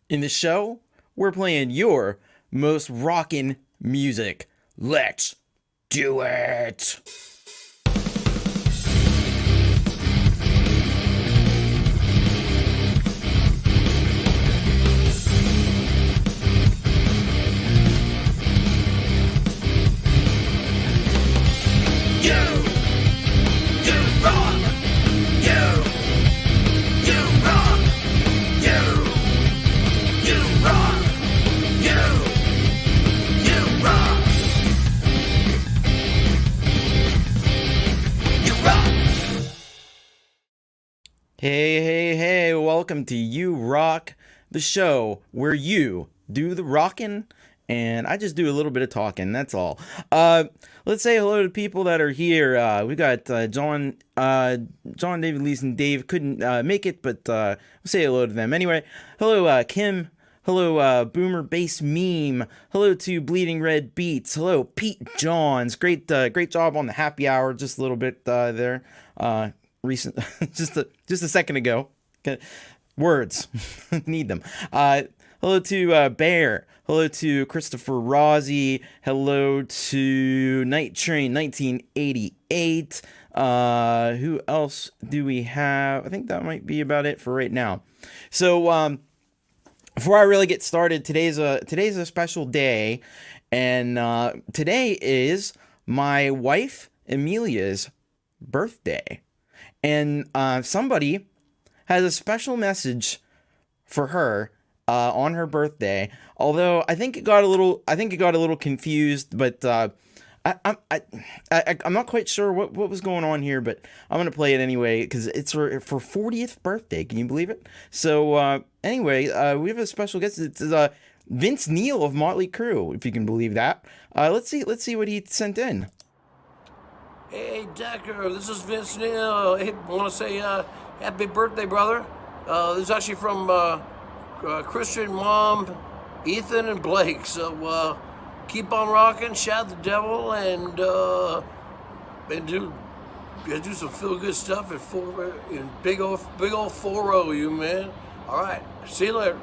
In the show, we're playing your most rockin' music. Let's do it! Hey, welcome to You Rock, the show where you do the rockin' and I just do a little bit of talking, that's all. Let's say hello to people that are here. We got John, David, Lisa, and Dave couldn't make it, but we'll say hello to them. Anyway, hello Kim, hello Boomer Bass Meme, hello to Bleeding Red Beats, hello Pete Johns, great job on the happy hour, just a little bit there. Recent just a second ago. Words need them. Hello to Bear, hello to Christopher Rossi, hello to Night Train 1988. Who else do we have? I think that might be about it for right now. So before I really get started, today's a special day, and today is my wife Amelia's birthday. And somebody has a special message for her on her birthday. Although I think it got a little confused, but I'm not quite sure what was going on here. But I'm gonna play it anyway because it's for 40th birthday. Can you believe it? So anyway, we have a special guest. It's Vince Neil of Motley Crue, if you can believe that. Let's see what he sent in. Hey Decker, this is Vince Neil. Hey, I want to say happy birthday, brother. This is actually from Christian, Mom, Ethan, and Blake. So keep on rocking, shout the devil, and do some feel good stuff in big old 4-0, you man. All right, see you later.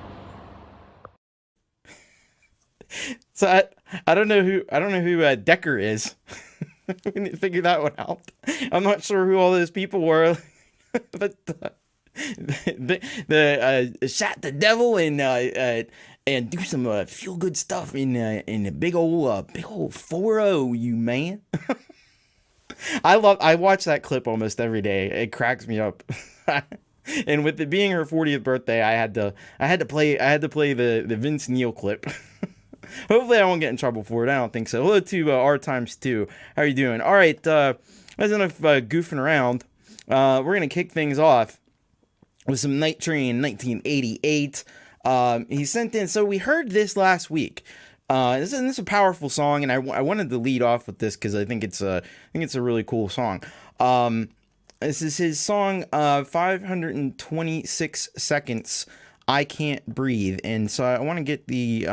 So I don't know who Decker is. We need to figure that one out. I'm not sure who all those people were, but the shot the devil and do some feel good stuff in a big old 4-0, you man. I watch that clip almost every day. It cracks me up. And with it being her 40th birthday, I had to play the Vince Neil clip. Hopefully I won't get in trouble for it. I don't think so. Hello to R times 2. How are you doing? All right, that's enough goofing around. We're going to kick things off with some Night Train 1988. He sent in, so we heard this last week. This is a powerful song, and I wanted to lead off with this because I think it's a really cool song. This is his song, 526 Seconds, I Can't Breathe. And so I want to get the...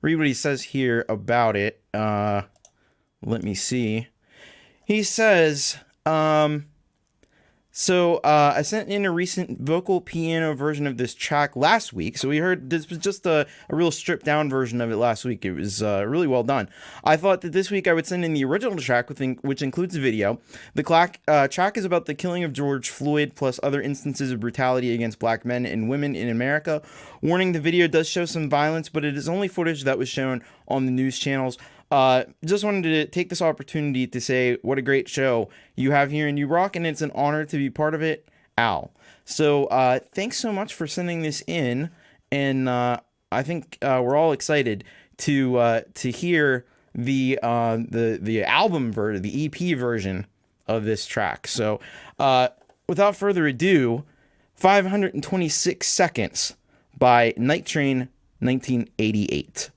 read what he says here about it. Let me see. He says, I sent in a recent vocal piano version of this track last week. So we heard this was just a real stripped down version of it last week. It was really well done. I thought that this week I would send in the original track, which includes a video. The track is about the killing of George Floyd plus other instances of brutality against black men and women in America. Warning, the video does show some violence, but it is only footage that was shown on the news channels. Just wanted to take this opportunity to say what a great show you have here in You Rock, and it's an honor to be part of it, Al. So thanks so much for sending this in, and I think we're all excited to hear the album version, the EP version of this track. So without further ado, 526 Seconds by Night Train 1988.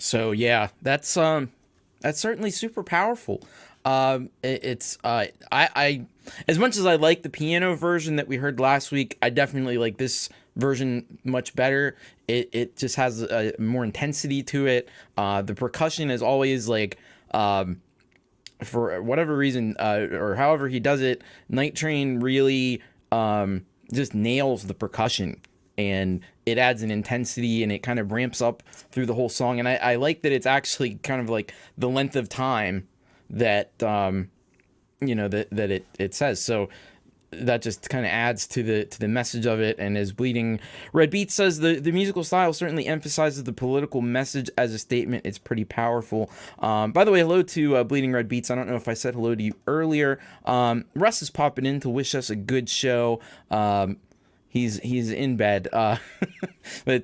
So yeah, that's certainly super powerful. I as much as I like the piano version that we heard last week, I definitely like this version much better. It just has a more intensity to it. The percussion is always like, for whatever reason, or however he does it, Night Train really just nails the percussion, and it adds an intensity, and it kind of ramps up through the whole song. And I like that it's actually kind of like the length of time that that it says. So that just kind of adds to the message of it. And as Bleeding Red Beats says, the musical style certainly emphasizes the political message as a statement. It's pretty powerful. By the way, hello to Bleeding Red Beats. I don't know if I said hello to you earlier. Russ is popping in to wish us a good show. He's in bed, but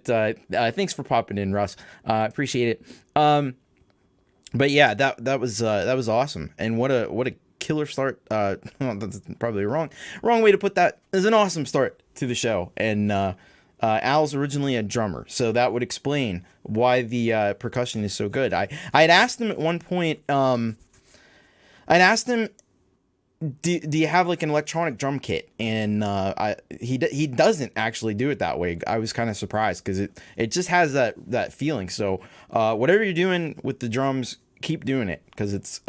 thanks for popping in, Russ. Appreciate it. But yeah, that was awesome, and what a killer start. That's probably a wrong way to put that. It's an awesome start to the show, and Al's originally a drummer, so that would explain why the percussion is so good. I had asked him at one point. I'd asked him, do you have like an electronic drum kit? And he doesn't actually do it that way. I was kind of surprised because it just has that feeling. So whatever you're doing with the drums, keep doing it because it's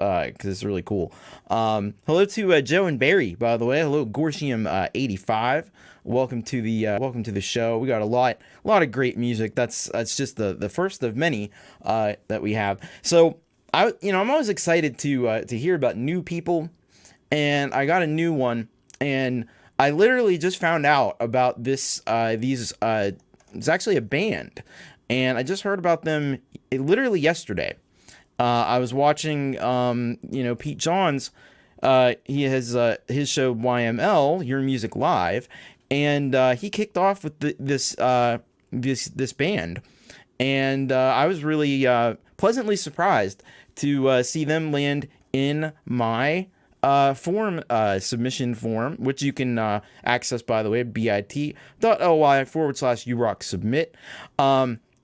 really cool. Hello to Joe and Barry, by the way. Hello Gorsium 85. Welcome to the show. We got a lot of great music. That's just the first of many that we have. So I'm always excited to hear about new people. And I got a new one, and I literally just found out about this. It's actually a band, and I just heard about them literally yesterday. I was watching, Pete Johns. He has his show YML, Your Music Live, and he kicked off with this band, and I was really pleasantly surprised to see them land in my submission form, which you can access, by the way, bit.ly/urocksubmit.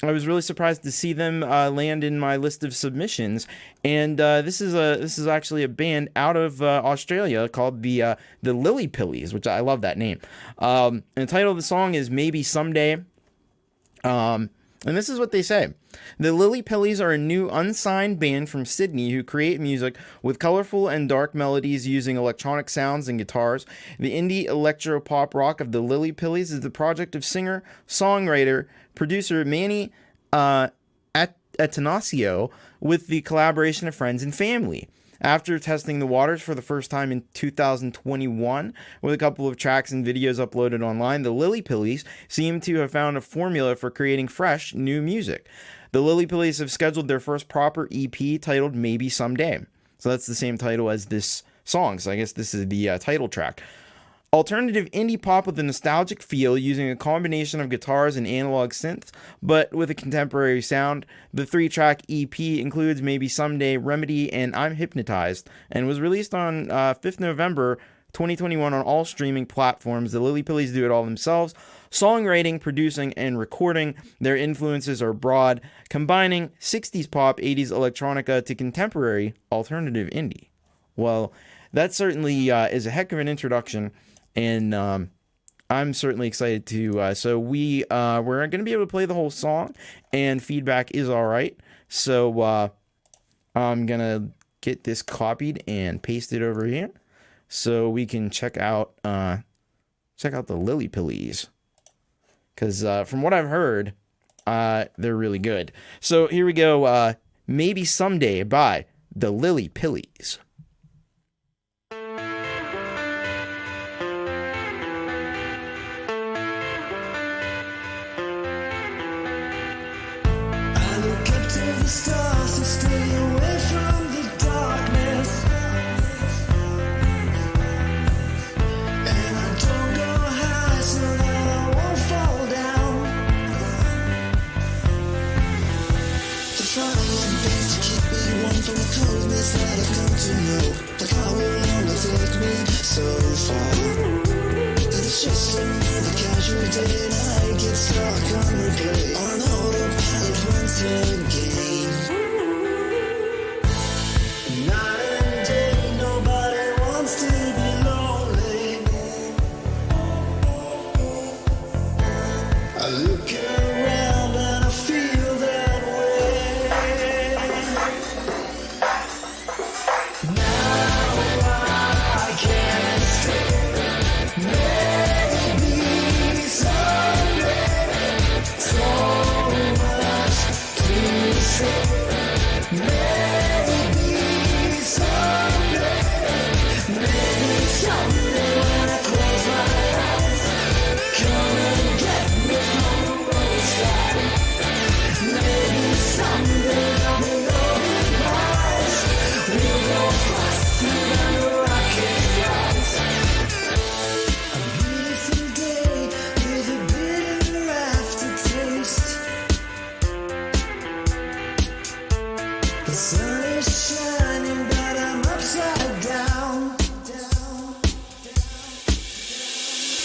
I was really surprised to see them land in my list of submissions, and this is actually a band out of Australia called the Lillypillies, which I love that name. And the title of the song is Maybe Someday. And this is what they say. The Lillypillies are a new unsigned band from Sydney who create music with colorful and dark melodies using electronic sounds and guitars. The indie electro-pop rock of the Lillypillies is the project of singer, songwriter, producer Manny Atanasio with the collaboration of friends and family. After testing the waters for the first time in 2021, with a couple of tracks and videos uploaded online, the Lillypillies seem to have found a formula for creating fresh, new music. The Lillypillies have scheduled their first proper EP titled Maybe Someday. So that's the same title as this song, so I guess this is the title track. Alternative indie pop with a nostalgic feel using a combination of guitars and analog synths, but with a contemporary sound. The 3-track EP includes Maybe Someday, Remedy, and I'm Hypnotized, and was released on 5th November 2021 on all streaming platforms. The Lillypillies do it all themselves, songwriting, producing, and recording. Their influences are broad, combining 60s pop, 80s electronica to contemporary alternative indie. Well, that certainly is a heck of an introduction. And I'm certainly excited to. So we're going to be able to play the whole song, and feedback is all right. So I'm gonna get this copied and paste it over here, so we can check out the Lillypillies, because from what I've heard, they're really good. So here we go. Maybe Someday by the Lillypillies. The stars to stay away from the darkness, and I don't go high so that I won't fall down. The fire and things to keep me warm from the coldness that I've come to know. Like how will only take me so far, and it's just another casual day, and I get stuck on replay on autopilot once again. The sun is shining, but I'm upside down.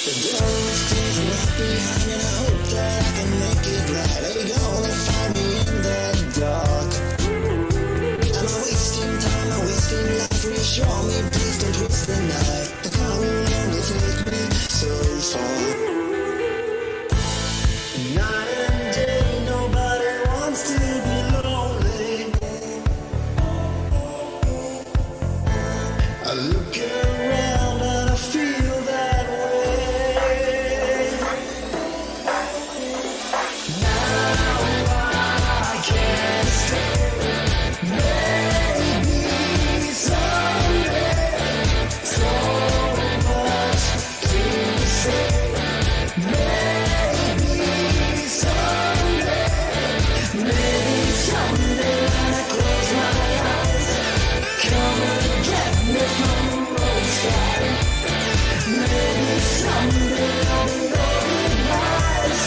The girl stays left behind, and I hope that I can make it right. Are you gonna find me in the dark? Am I wasting time? Am I wasting life? Reassure me, please don't twist the knife. The car will only take me so far. Night and day, nobody wants to be lonely. I look around and I feel that way. Now I can't stay. Maybe someday, so much to say. Maybe someday, maybe someday when I close my eyes, come and get me from the roadside. Maybe someday I'll be rolling eyes.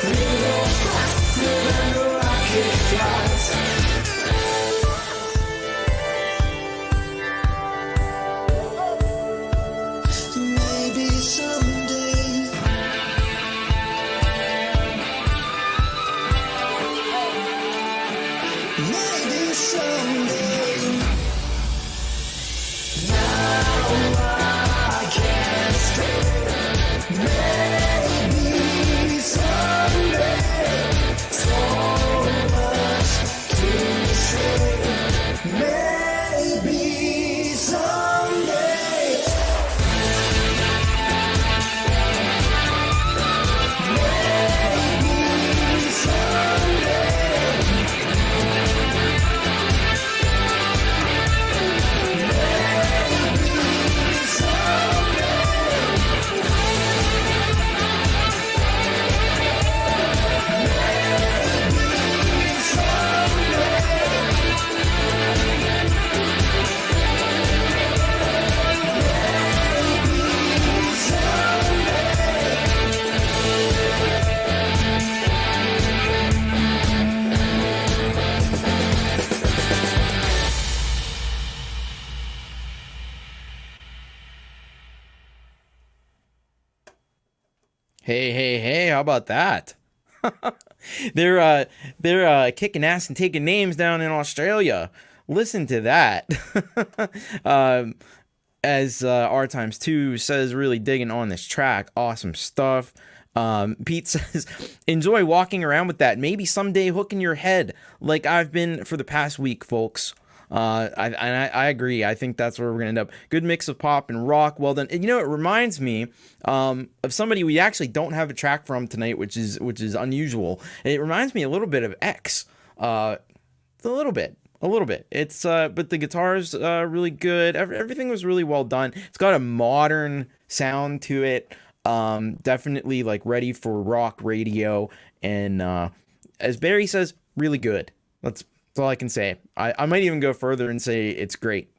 We go faster than the rocket flies. Maybe someday. Maybe someday. Now I can't stay. Maybe someday. So much to say. Maybe someday. Maybe someday. Hey, how about that? They're kicking ass and taking names down in Australia. Listen to that. As R times 2 says, really digging on this track. Awesome stuff. Pete says, enjoy walking around with that. Maybe someday hook in your head like I've been for the past week, folks. I agree. I think that's where we're gonna end up. Good mix of pop and rock. Well done. And you know, it reminds me of somebody we actually don't have a track from tonight, which is unusual. It reminds me a little bit of X. A little bit. It's but the guitar's really good. Everything was really well done. It's got a modern sound to it. Definitely like ready for rock radio. And as Barry says, really good. That's all I can say. I might even go further and say it's great.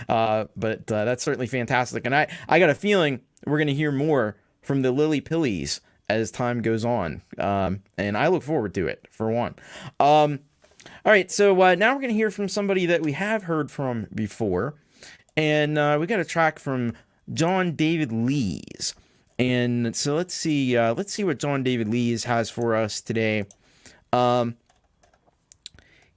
But that's certainly fantastic. And I got a feeling we're going to hear more from the Lillypillies as time goes on. And I look forward to it, for one. All right, so now we're going to hear from somebody that we have heard from before. And we got a track from John David Lees. And so let's see what John David Lees has for us today.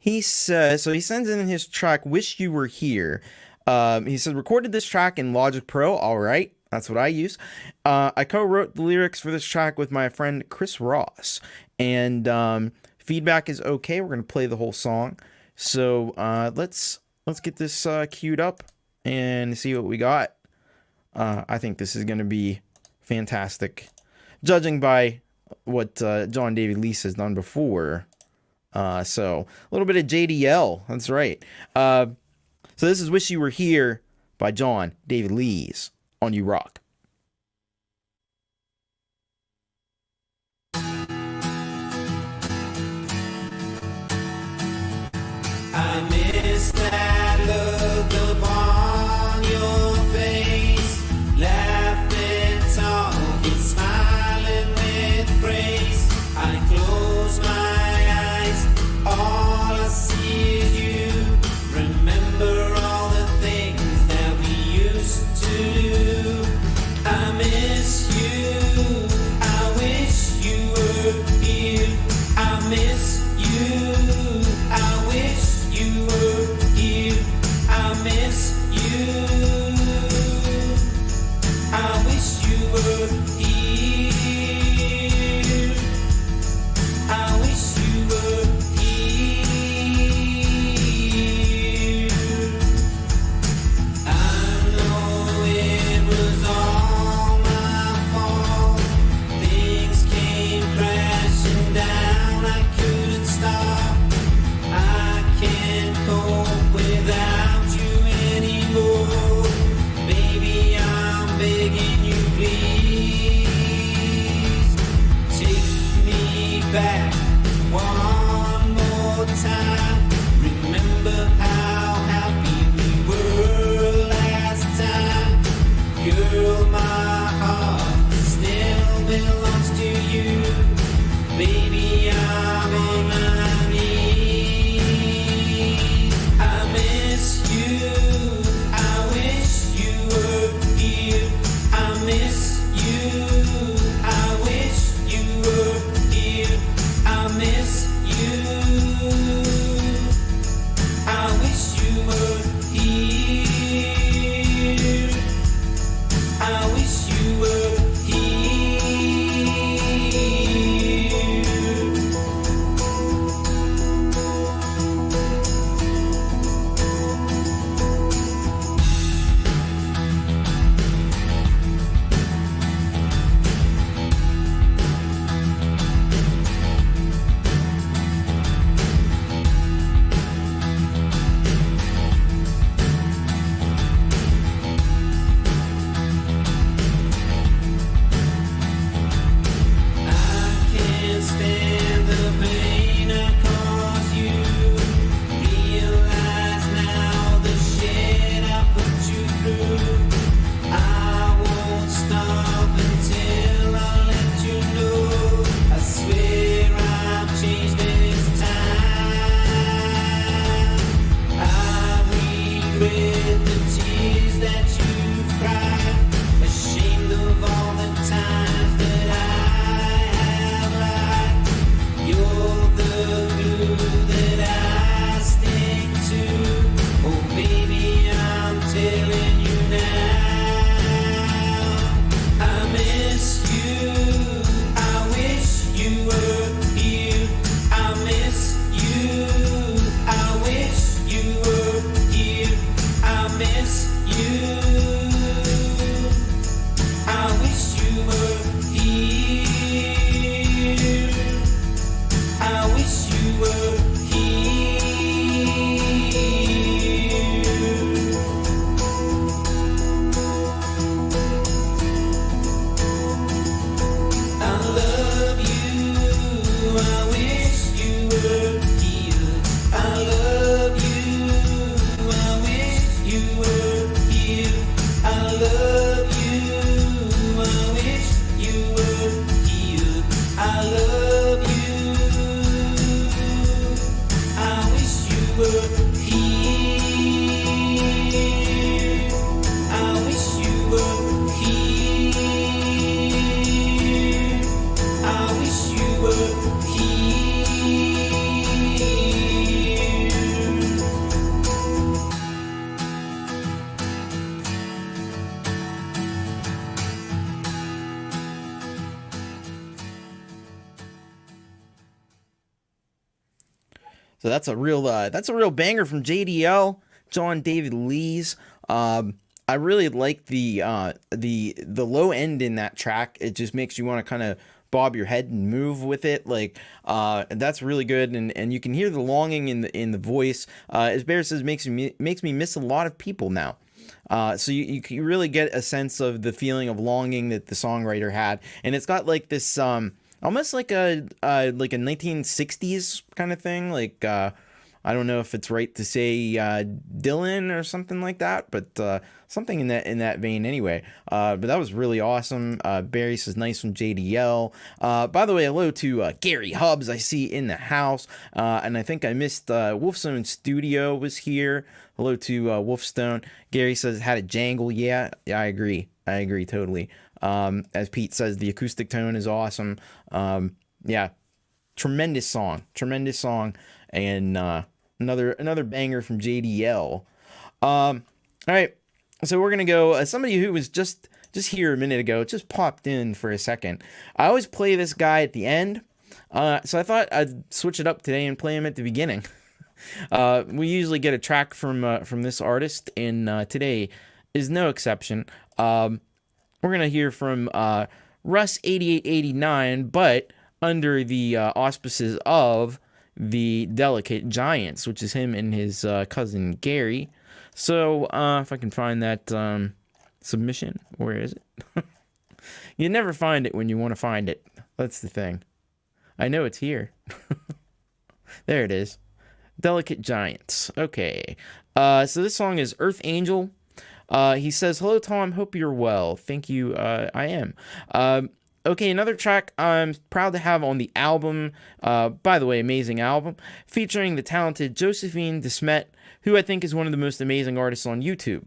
He says, so he sends in his track, Wish You Were Here. He said, recorded this track in Logic Pro. All right, that's what I use. I co-wrote the lyrics for this track with my friend Chris Ross. And feedback is okay. We're going to play the whole song. So let's get this queued up and see what we got. I think this is going to be fantastic, judging by what John David Lees has done before. So a little bit of JDL. That's right. So this is Wish You Were Here by John David Lees on You Rock. I miss that look upon your face, laughing, talking, smiling with grace. I close my eyes, all I see is you. So that's a real banger from JDL, John David Lees. I really like the low end in that track. It just makes you want to kind of bob your head and move with it. Like that's really good, and you can hear the longing in the voice. As Bear says, makes me miss a lot of people now. So you really get a sense of the feeling of longing that the songwriter had, and it's got like this almost like a 1960s kind of thing. Like I don't know if it's right to say Dylan or something like that, but something in that vein anyway. But that was really awesome. Barry says nice from JDL. By the way, hello to Gary Hubbs, I see in the house, and I think I missed Wolfestone Studio was here. Hello to Wolfestone. Gary says had a jangle. Yeah, I agree totally. As Pete says, the acoustic tone is awesome. Yeah, tremendous song, and another banger from JDL. All right, so we're gonna go. Somebody who was just here a minute ago just popped in for a second. I always play this guy at the end, so I thought I'd switch it up today and play him at the beginning. We usually get a track from this artist, and today is no exception. We're gonna hear from Russ 8889, but under the auspices of the Delicate Giants, which is him and his cousin Gary. So if I can find that submission, where is it? You never find it when you want to find it. That's the thing. I know it's here. There it is. Delicate Giants. Okay. So this song is Earth Angel. He says, hello, Tom. Hope you're well. Thank you. I am. Okay, another track I'm proud to have on the album. By the way, amazing album. Featuring the talented Josephine Desmet, who I think is one of the most amazing artists on YouTube.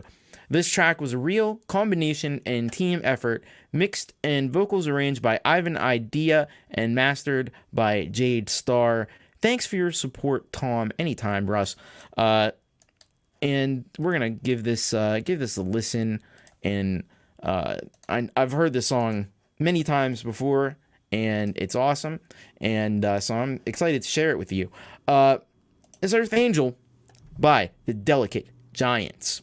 This track was a real combination and team effort, mixed and vocals arranged by Ivan Idea and mastered by Jade Starr. Thanks for your support, Tom. Anytime, Russ. And we're gonna give this a listen. And I've heard this song many times before, and it's awesome. And so I'm excited to share it with you. It's Earth Angel by the Delicate Giants.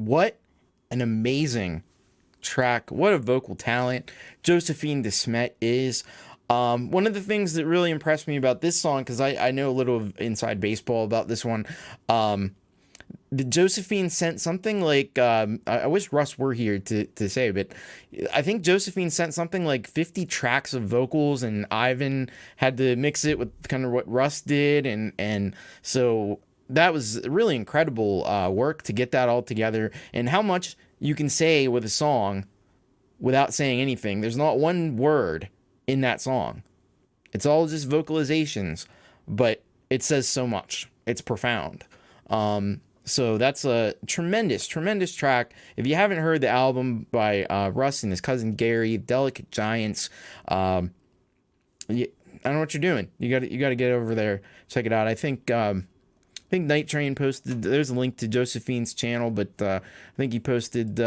what an amazing track. What a vocal talent Josephine DeSmet is. One of the things that really impressed me about this song, because I know a little of inside baseball about this one, Josephine sent something like, I wish Russ were here to say, but I think Josephine sent something like 50 tracks of vocals, and Ivan had to mix it with kind of what Russ did, and so that was really incredible work to get that all together, and how much you can say with a song without saying anything. There's not one word in that song. It's all just vocalizations, but it says so much. It's profound. So that's a tremendous track. If you haven't heard the album by Russ and his cousin Gary, Delicate Giants, I don't know what you're doing. You got to get over there, check it out. I think Night Train posted. There's a link to Josephine's channel, but I think he posted.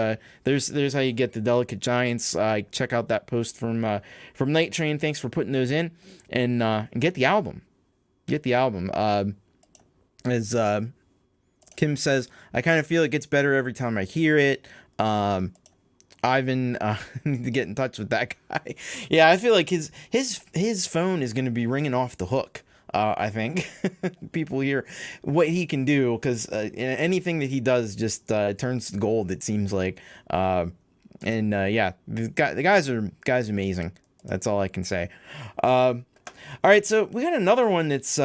There's how you get the Delicate Giants. Check out that post from Night Train. Thanks for putting those in, and get the album. Get the album. As Kim says, I kind of feel it gets better every time I hear it. Ivan, need to get in touch with that guy. Yeah, I feel like his phone is going to be ringing off the hook. I think people hear what he can do, because anything that he does just turns to gold, it seems like. Yeah, the guy's amazing. That's all I can say. All right, so we got another one that's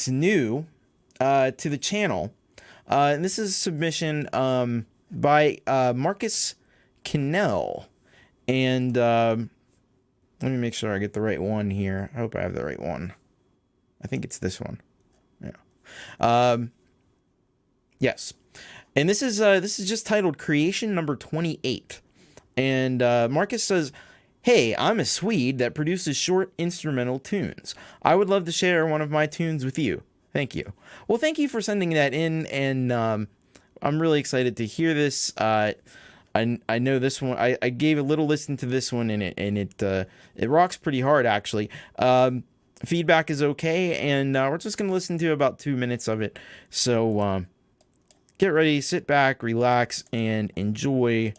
new to the channel. And this is a submission by Markus Kinell. And let me make sure I get the right one here. I hope I have the right one. I think it's this one. Yeah. Yes. And this is just titled Creation number 28. And Markus says, "Hey, I'm a Swede that produces short instrumental tunes. I would love to share one of my tunes with you. Thank you." Well, thank you for sending that in, and I'm really excited to hear this. I know this one. I gave a little listen to this one, and it rocks pretty hard, actually. Feedback is okay, and we're just gonna listen to about 2 minutes of it. So get ready, sit back, relax, and enjoy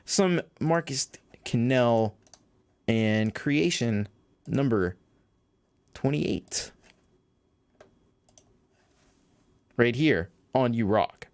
some Markus Kinell and Creation number 28. Right here on You Rock.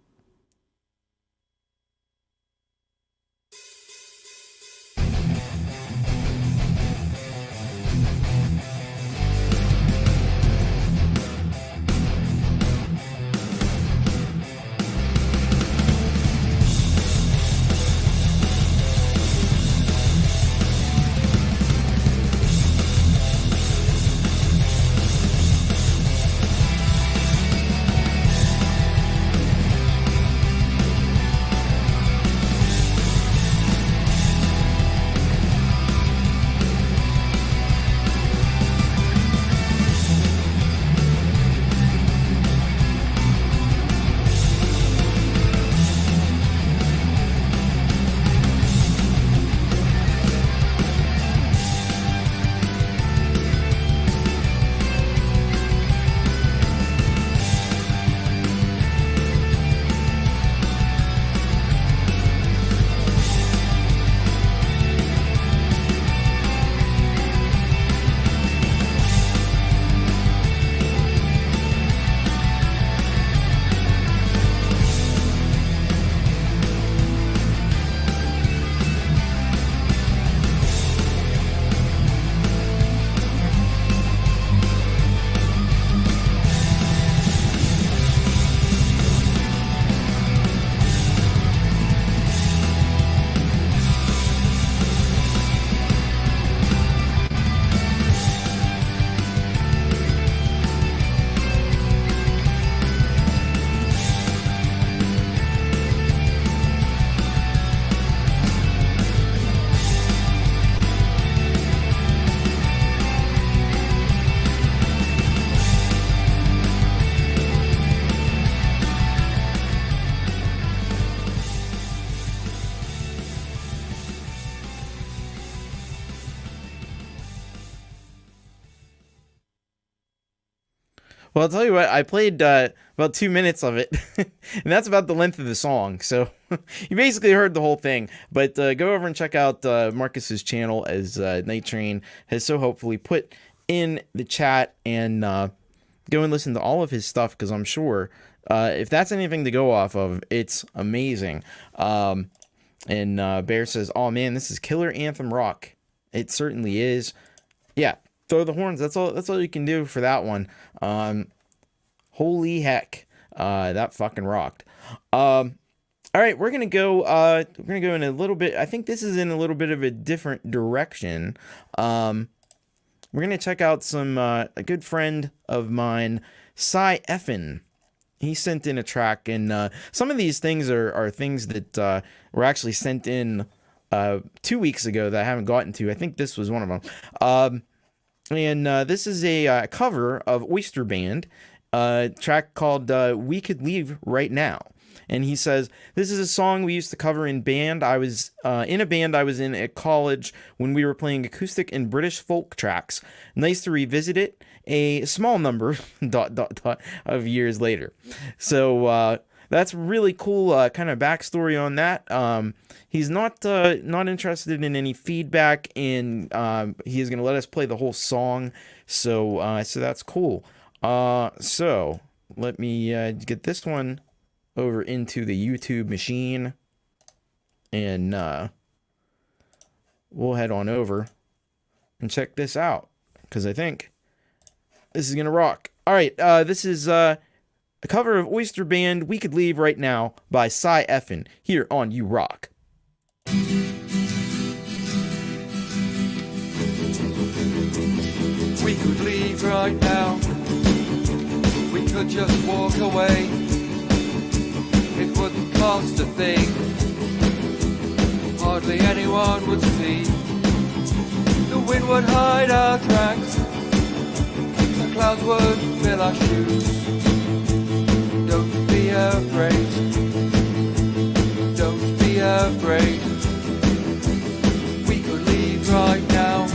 Well, I'll tell you what, I played about 2 minutes of it, and that's about the length of the song, so you basically heard the whole thing. But go over and check out Markus's channel, as Night Train has so hopefully put in the chat, and go and listen to all of his stuff, because I'm sure if that's anything to go off of, it's amazing. And Bear says, oh man, this is killer anthem rock. It certainly is. Yeah, throw the horns. That's all you can do for that one. Holy heck, that fucking rocked. All right, we're gonna go in a little bit. I think this is in a little bit of a different direction. We're gonna check out some a good friend of mine, Effen. He sent in a track, and some of these things are things that were actually sent in 2 weeks ago that I haven't gotten to. I think this was one of them. And this is a cover of Oysterband, a track called We Could Leave Right Now. And he says, this is a song we used to cover in band. I was in a band I was in at college when we were playing acoustic and British folk tracks. Nice to revisit it a small number of years later. So that's really cool kind of backstory on that. He's not interested in any feedback, and he is going to let us play the whole song. So that's cool. So let me get this one over into the YouTube machine, and we'll head on over and check this out, because I think this is gonna rock. All right, this is a cover of Oysterband, We Could Leave Right Now by Effen, here on You Rock. We could leave right now. We could just walk away. It wouldn't cost a thing. Hardly anyone would see. The wind would hide our tracks. The clouds would fill our shoes. Don't be afraid. Don't be afraid. We could leave right now.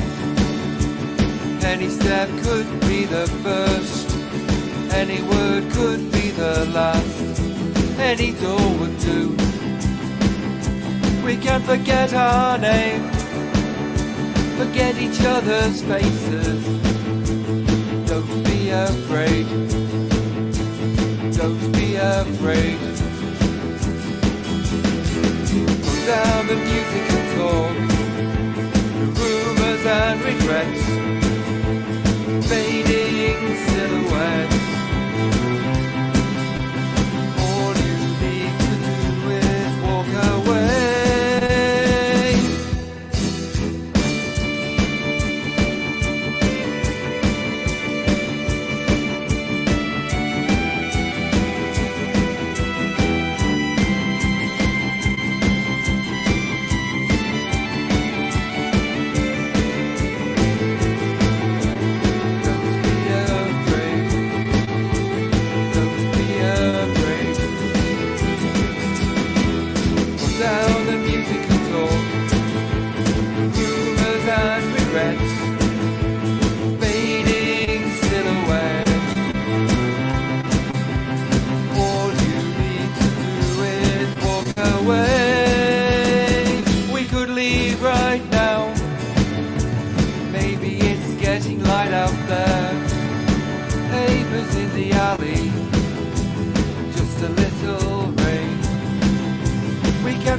Any step could be the first. Any word could be the last. Any door would do. We can forget our names, forget each other's faces. Don't be afraid. Don't be afraid. Put down the music and talk, the rumors and regrets, fading silhouettes.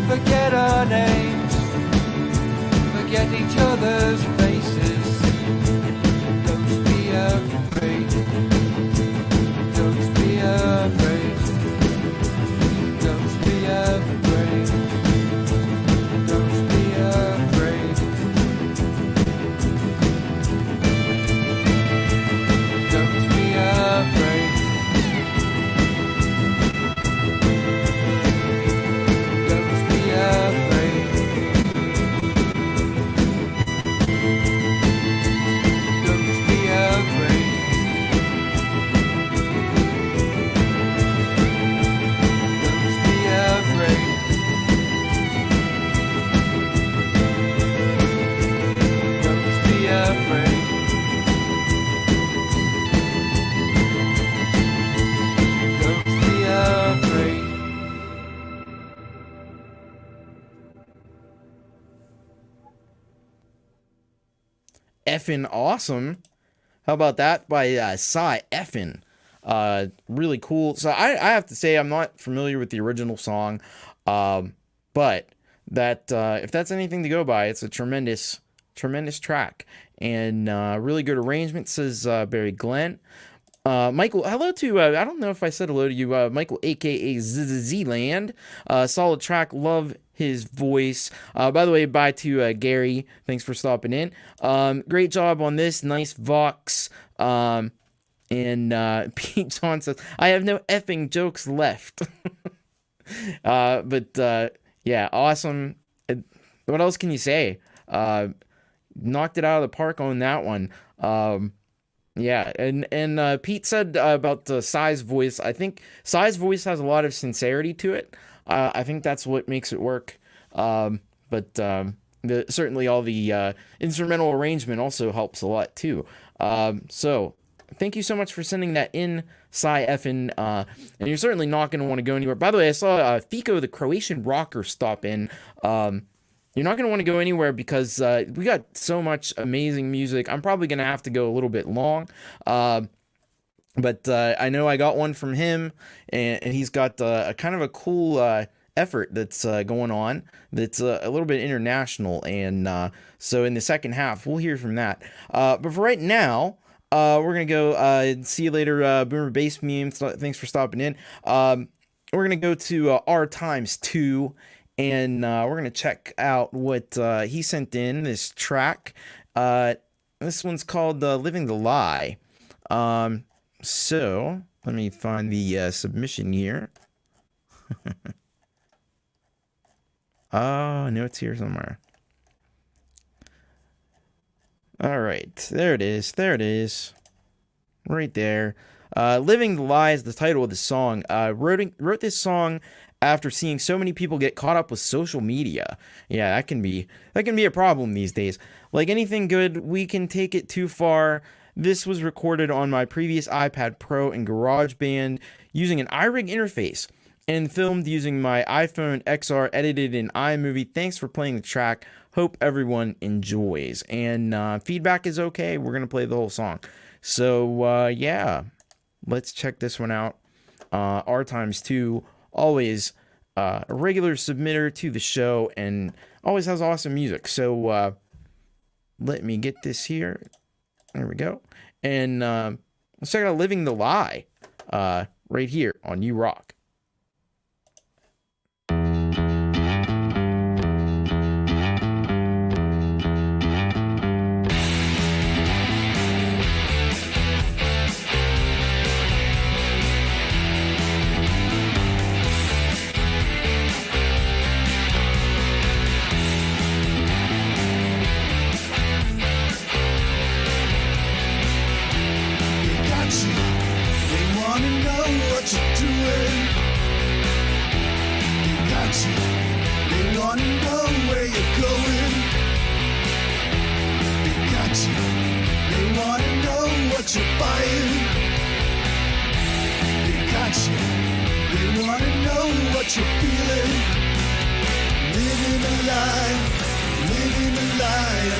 Forget our names, forget each other's faces. Don't be afraid. Don't be afraid. Don't be afraid. Don't be afraid. Don't be afraid. Effin' Awesome. How about that by Cy Effen? Really cool. So I have to say I'm not familiar with the original song, but that if that's anything to go by, it's a tremendous track and really good arrangement, says Barry Glenn. Michael, hello to, I don't know if I said hello to you, Michael, aka Zland. Solid track, love his voice. By the way, bye to Gary, thanks for stopping in. Great job on this, nice Vox. And Pete John says, I have no effing jokes left. But yeah, awesome. What else can you say? Knocked it out of the park on that one. Yeah, and Pete said about the Cy's voice. I think Cy's voice has a lot of sincerity to it. I think that's what makes it work. But certainly all the instrumental arrangement also helps a lot too. So thank you so much for sending that in, Cy Effen. And you're certainly not going to want to go anywhere. By the way, I saw Fico, the Croatian rocker, stop in. You're not going to want to go anywhere because we got so much amazing music. I'm probably going to have to go a little bit long. But I know I got one from him, and he's got a kind of a cool effort that's going on that's a little bit international. And so in the second half, we'll hear from that. But for right now, we're going to go see you later, Boomer Bass Meme. Thanks for stopping in. We're going to go to R times 2. And we're going to check out what he sent in, this track. This one's called Living the Lie. So, let me find the submission here. Oh, I know it's here somewhere. All right, there it is. There it is. Right there. Living the Lie is the title of the song. Wrote this song after seeing so many people get caught up with social media. Yeah, that can be a problem these days. Like anything good, we can take it too far. This was recorded on my previous iPad Pro in GarageBand using an iRig interface and filmed using my iPhone XR, edited in iMovie. Thanks for playing the track. Hope everyone enjoys. And feedback is okay. We're going to play the whole song. So, yeah, let's check this one out. R times 2. Always a regular submitter to the show and always has awesome music. So let me get this here. There we go. And let's check out Living the Lie right here on You Rock.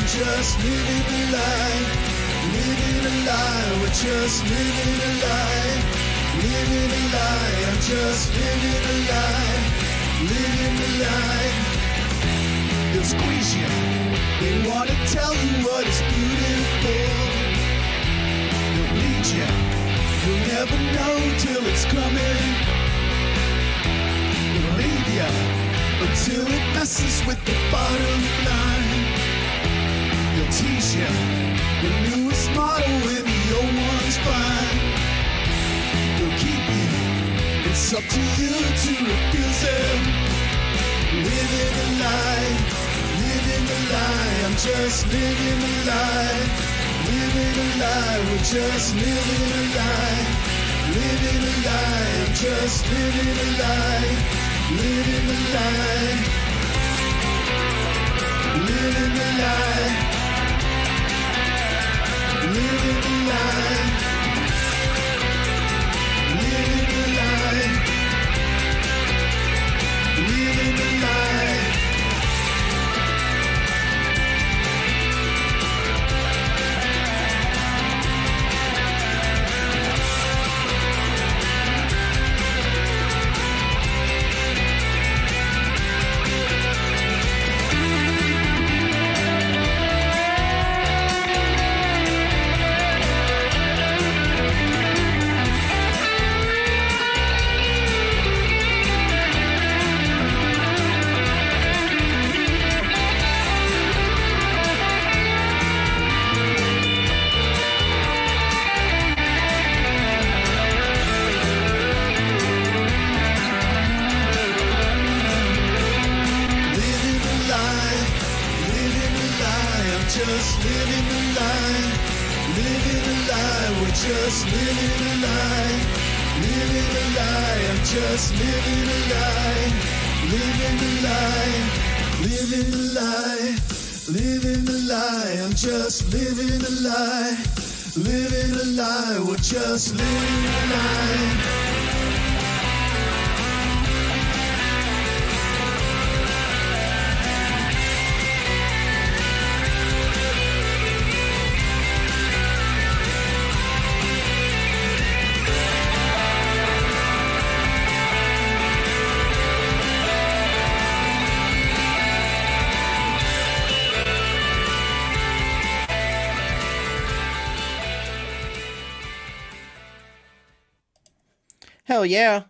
Just living a lie, living a lie. We're just living a lie, living a lie. I'm just living a lie, living a lie. They'll squeeze you, they want to tell you what is beautiful. They'll bleed you, you'll never know till it's coming. They'll leave you until it messes with the bottom line. They'll tease you, the newest model when the old one's fine. They'll keep you, it's up to you to refuse them. Living a lie, living a lie. I'm just living a lie, living a lie. We're just living a lie, living a lie. I'm just living a lie, living a lie, living a lie. Living the lie, living the lie, living the lie. just living a lie. Living a lie, I'm just living a lie. Living a lie, living a lie. Living a lie, I'm just living a lie. Living a lie, we're just living a lie. Hell yeah.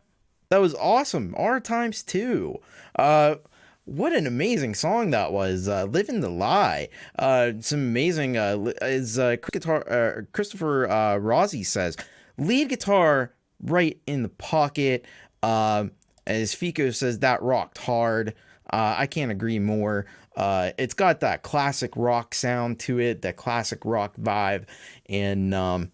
That was awesome. R times 2. What an amazing song that was. Living the Lie. Some amazing, as Christopher Rossi says, lead guitar right in the pocket. As Fico says, that rocked hard. I can't agree more. It's got that classic rock sound to it, that classic rock vibe. And,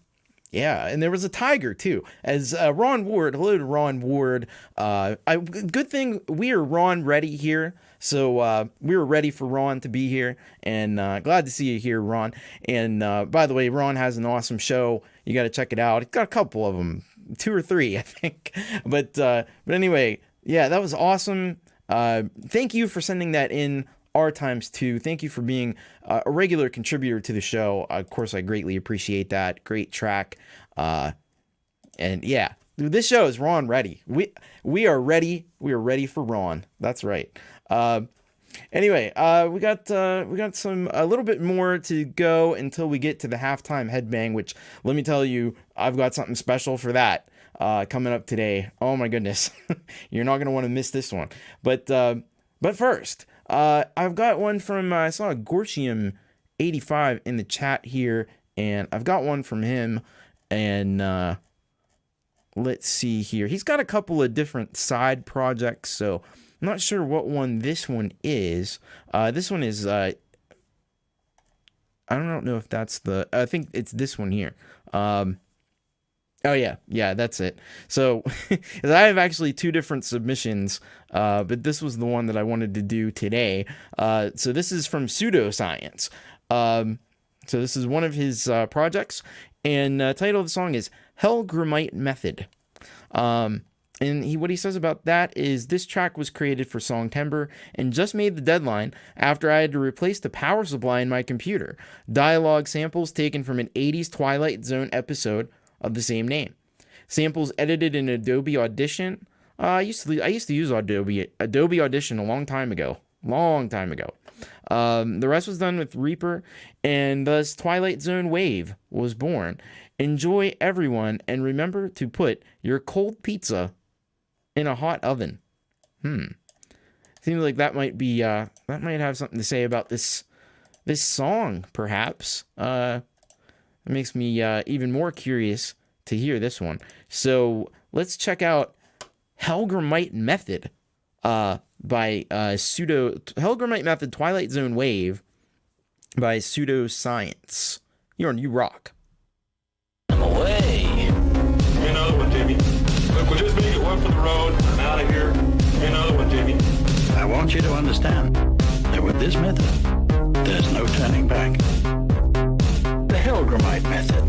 yeah, and there was a tiger too. As Ron Ward, hello to Ron Ward. Good thing we are Ron ready here, so we were ready for Ron to be here, and glad to see you here, Ron. And by the way, Ron has an awesome show. You got to check it out. He's got a couple of them, 2 or 3, I think. But anyway, yeah, that was awesome. Thank you for sending that in. R times 2. Thank you for being a regular contributor to the show. Of course, I greatly appreciate that. Great track. And yeah, this show is Ron ready. We are ready. We are ready for Ron. That's right. Anyway, we got some a little bit more to go until we get to the halftime headbang, which let me tell you, I've got something special for that coming up today. Oh my goodness, you're not gonna want to miss this one. But first. I've got one from, I saw Gortium85 in the chat here, and I've got one from him, and let's see here. He's got a couple of different side projects, so I'm not sure what one this one is. This one is, I don't know if that's I think it's this one here. Oh yeah, that's it. So, I have actually 2 different submissions, but this was the one that I wanted to do today. So this is from Pseudoscience. So this is one of his projects, and the title of the song is Hellgramite Method. And what he says about that is, this track was created for Songtember and just made the deadline after I had to replace the power supply in my computer. Dialogue samples taken from an 80s Twilight Zone episode of the same name. Samples edited in Adobe Audition. I used to use Adobe Audition a long time ago. The rest was done with Reaper, and thus Twilight Zone Wave was born. Enjoy, everyone, and remember to put your cold pizza in a hot oven. Seems like that might be that might have something to say about this song, perhaps. It makes me even more curious to hear this one. So let's check out Hellgramite Method by Hellgramite Method Twilight Zone Wave by Pseudoscience. You're on You Rock. I'm away. Give me another one, Jimmy. Look, we're just making one for the road. I'm out of here. Give me another one, Jimmy. I want you to understand that with this method, there's no turning back. The Hellgramite method.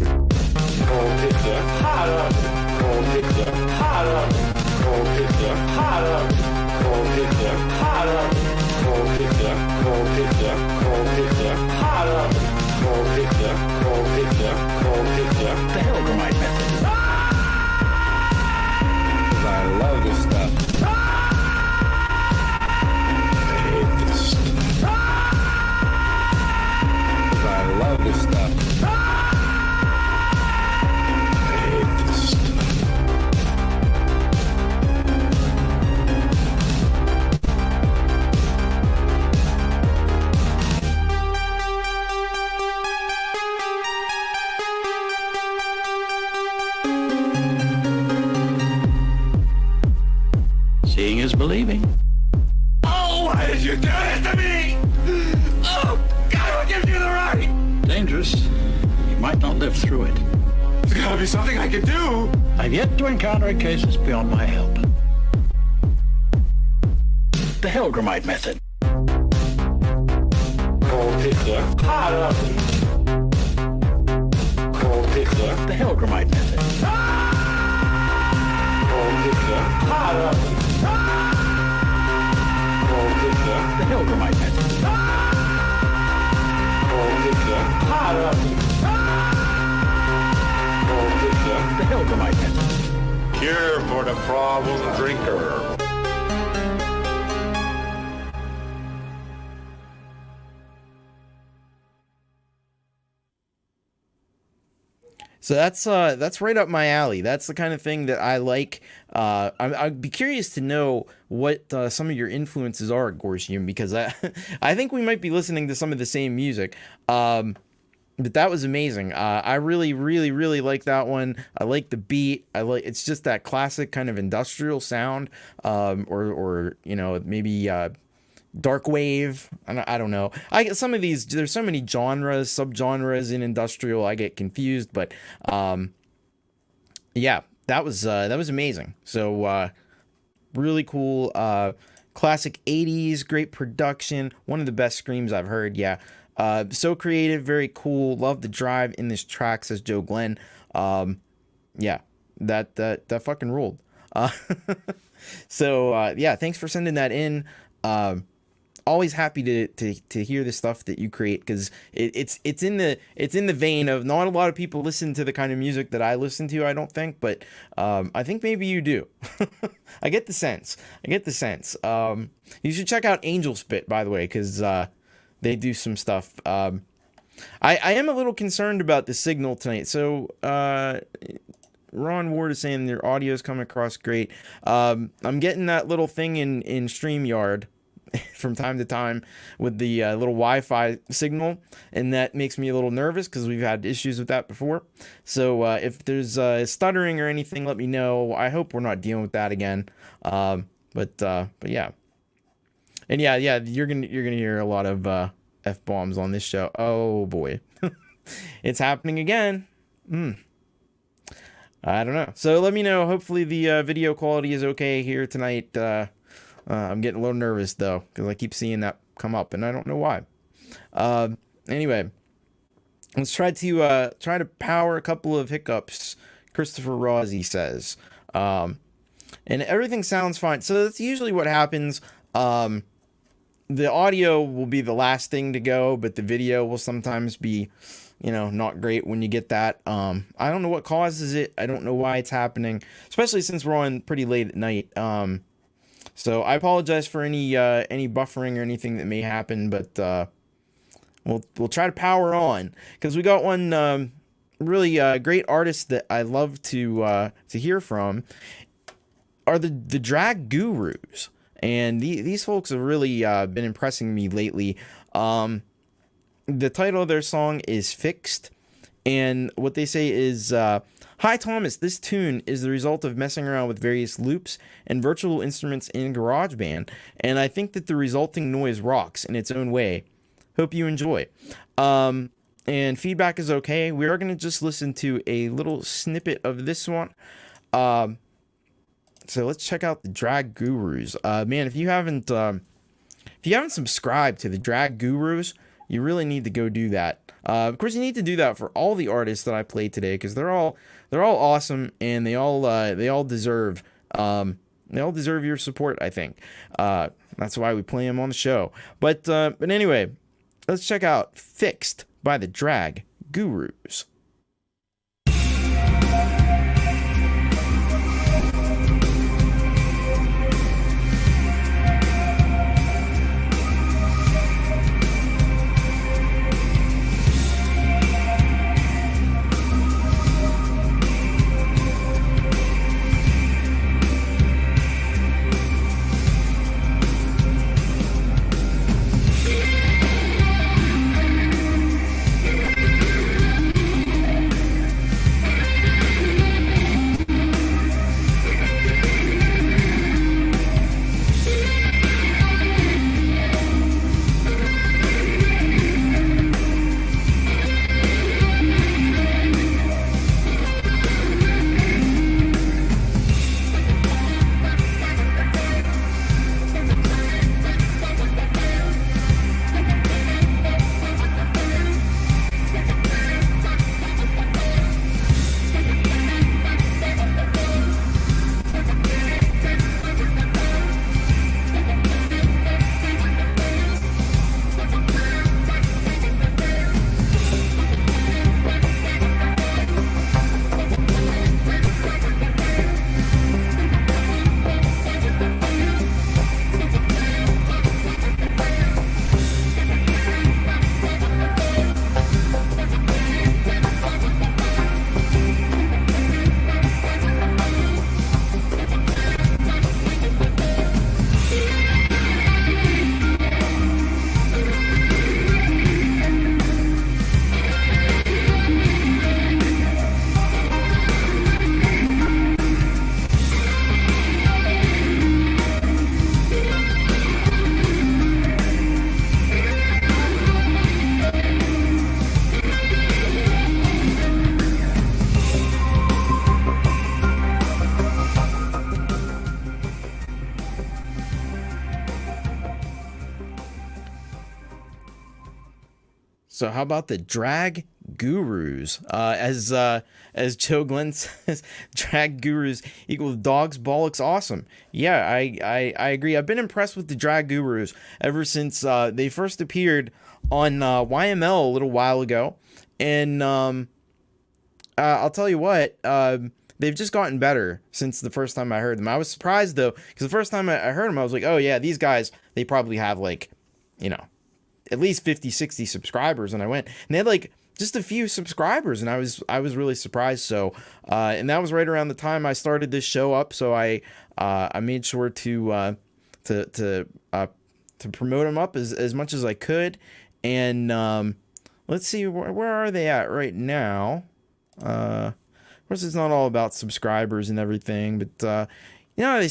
Cold pizza, hot oven. Cold pizza, hot oven. Cold pizza, hot oven. Cold pizza, hot oven. Cold pizza, cold pizza, cold pizza, hot oven. Cold pizza, cold pizza, cold pizza. The Hellgramite method. I love this stuff. I hate this stuff. I love this stuff. I hate this stuff. Seeing is believing. Oh, why did you do this to me? Oh, God, what gives you the right? Dangerous. You might not live through it. It's gotta be something I can do. I've yet to encounter a case that's beyond my help. The Hellgramite method. Cold pizza, hot oven. Cold pizza, The Hellgramite method. cold pizza, hot oven. Cold pizza, The Hellgramite method. cold pizza, hot oven. Cold pizza, The Hellgramite method. cure for the problem drinker. So that's right up my alley. That's the kind of thing that I like. I'd be curious to know what some of your influences are, Gorsium, because I think we might be listening to some of the same music. But that was amazing. I really, really, really like that one. I like the beat. It's just that classic kind of industrial sound, or you know, maybe dark wave. I don't know. I get some of these. There's so many genres, subgenres in industrial. I get confused, but yeah, that was amazing. So really cool. Classic 80s, great production. One of the best screams I've heard. Yeah. So creative, very cool. Love the drive in this track, says Joe Glenn. Yeah, that fucking ruled. So yeah, thanks for sending that in. Always happy to hear the stuff that you create, because it's in the vein of not a lot of people listen to the kind of music that I listen to, I don't think, but I think maybe you do. I get the sense. You should check out Angel Spit, by the way, because they do some stuff. I am a little concerned about the signal tonight. So Ron Ward is saying their audio is coming across great. I'm getting that little thing in StreamYard from time to time with the little Wi-Fi signal, and that makes me a little nervous because we've had issues with that before. So if there's stuttering or anything, let me know. I hope we're not dealing with that again. But yeah. And yeah, you're gonna hear a lot of F-bombs on this show. Oh boy, it's happening again. I don't know. So let me know. Hopefully the video quality is okay here tonight. I'm getting a little nervous though, because I keep seeing that come up, and I don't know why. Anyway, let's try to power a couple of hiccups. Christopher Rossi says, and everything sounds fine. So that's usually what happens. The audio will be the last thing to go, but the video will sometimes be, not great when you get that. I don't know what causes it. I don't know why it's happening, especially since we're on pretty late at night. So I apologize for any buffering or anything that may happen, but we'll try to power on, because we got one really great artist that I love to hear from are the drag gurus. And these folks have really been impressing me lately. The title of their song is Fixed. And what they say is, Hi Thomas, this tune is the result of messing around with various loops and virtual instruments in GarageBand. And I think that the resulting noise rocks in its own way. Hope you enjoy. And feedback is okay. We are going to just listen to a little snippet of this one. So let's check out the Drag Gurus. Man, if you haven't subscribed to the Drag Gurus, you really need to go do that. Of course, you need to do that for all the artists that I played today, because they're all awesome, and they all deserve your support, I think. That's why we play them on the show. But anyway, let's check out Fixed by the Drag Gurus. So how about the drag gurus? As Joe Glenn says, drag gurus equals dogs bollocks awesome. Yeah, I agree. I've been impressed with the drag gurus ever since they first appeared on YML a little while ago, and I'll tell you what, they've just gotten better since the first time I heard them. I was surprised though, because the first time I heard them, I was like, oh yeah, these guys, they probably have like, you know, at least 50, 60 subscribers. And I went, and they had like just a few subscribers, and I was really surprised. So, and that was right around the time I started this show up. So I made sure to promote them up as much as I could. And let's see, where are they at right now? Of course, it's not all about subscribers and everything, but you know, they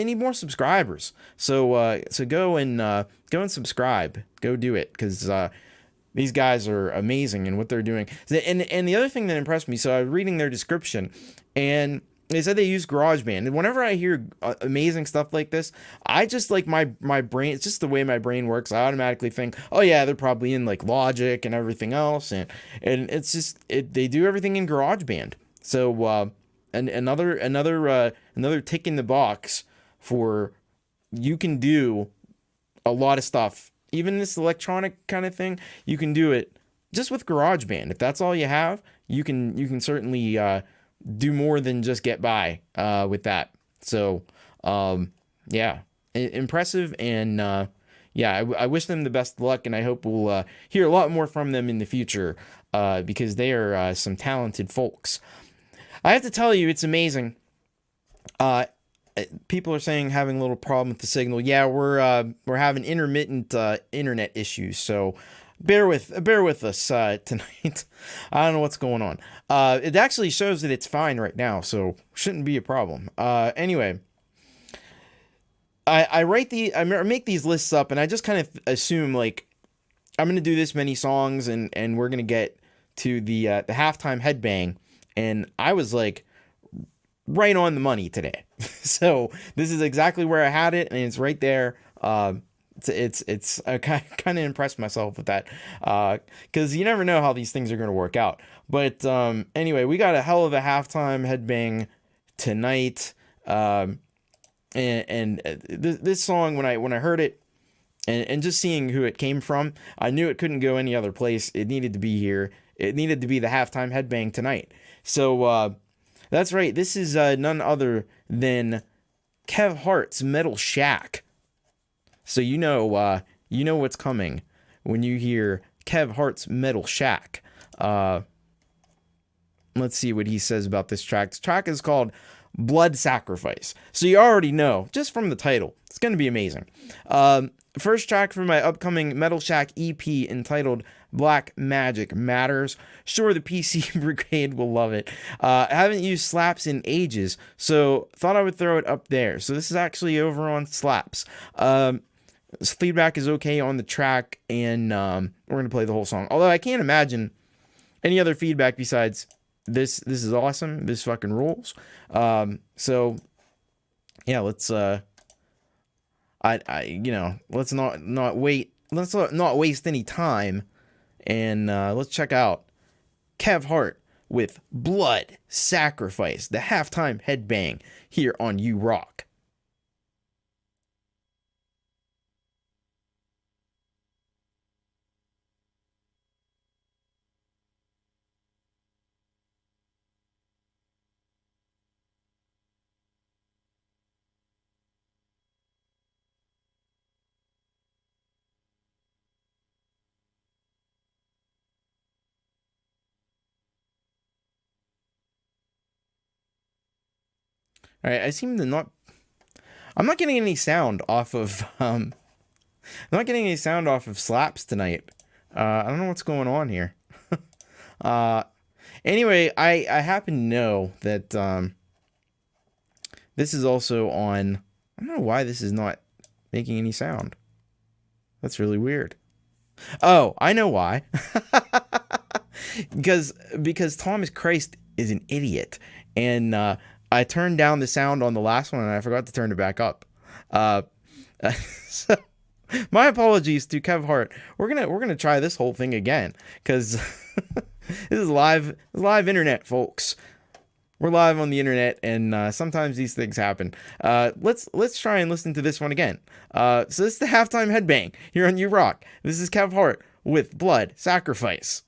need more subscribers. So go and subscribe. Go do it, because these guys are amazing in what they're doing. And the other thing that impressed me, so I was reading their description, and they said they use GarageBand. And whenever I hear amazing stuff like this, I just like my brain, it's just the way my brain works. I automatically think, oh yeah, they're probably in like Logic and everything else. And it's just, they do everything in GarageBand. So, and another tick in the box for, you can do a lot of stuff. Even this electronic kind of thing, you can do it just with GarageBand. If that's all you have, you can certainly, do more than just get by with that. So yeah, impressive. And yeah, I wish them the best of luck, and I hope we'll hear a lot more from them in the future, because they are some talented folks. I have to tell you, it's amazing. People are saying having a little problem with the signal. Yeah, we're having intermittent internet issues, so bear with us tonight. I don't know what's going on. It actually shows that it's fine right now, so shouldn't be a problem. Anyway, I make these lists up, and I just kind of assume like I'm gonna do this many songs, and we're gonna get to the halftime headbang, and I was like right on the money today. So this is exactly where I had it, and it's right there. It's I kind of impressed myself with that, because you never know how these things are going to work out. But anyway, we got a hell of a halftime headbang tonight, and this song, when I heard it, and just seeing who it came from, I knew it couldn't go any other place. It needed to be here. It needed to be the halftime headbang tonight. So that's right. This is none other than Kev Hart's Metal Shack. So you know what's coming when you hear Kev Hart's Metal Shack. Let's see what he says about this track. This track is called Blood Sacrifice. So you already know, just from the title, it's going to be amazing. First track from my upcoming Metal Shack EP entitled Black Magic Matters. Sure, the PC Brigade will love it. I haven't used Slaps in ages, so thought I would throw it up there. So this is actually over on Slaps. Feedback is okay on the track, and we're going to play the whole song. Although I can't imagine any other feedback besides this is awesome, this fucking rules. So yeah, let's let's not waste any time, and let's check out Kev Hart with Blood Sacrifice, the halftime headbang here on You Rock. All right, I'm not getting any sound off of Slaps tonight. I don't know what's going on here. Anyway, I happen to know that this is also on. I don't know why this is not making any sound. That's really weird. Oh, I know why. because Thomas Christ is an idiot, and I turned down the sound on the last one, and I forgot to turn it back up. So My apologies to Kev Hart. We're gonna try this whole thing again because this is live internet, folks. We're live on the internet, and sometimes these things happen. Let's try and listen to this one again. So this is the halftime headbang here on You Rock. This is Kev Hart with Blood Sacrifice.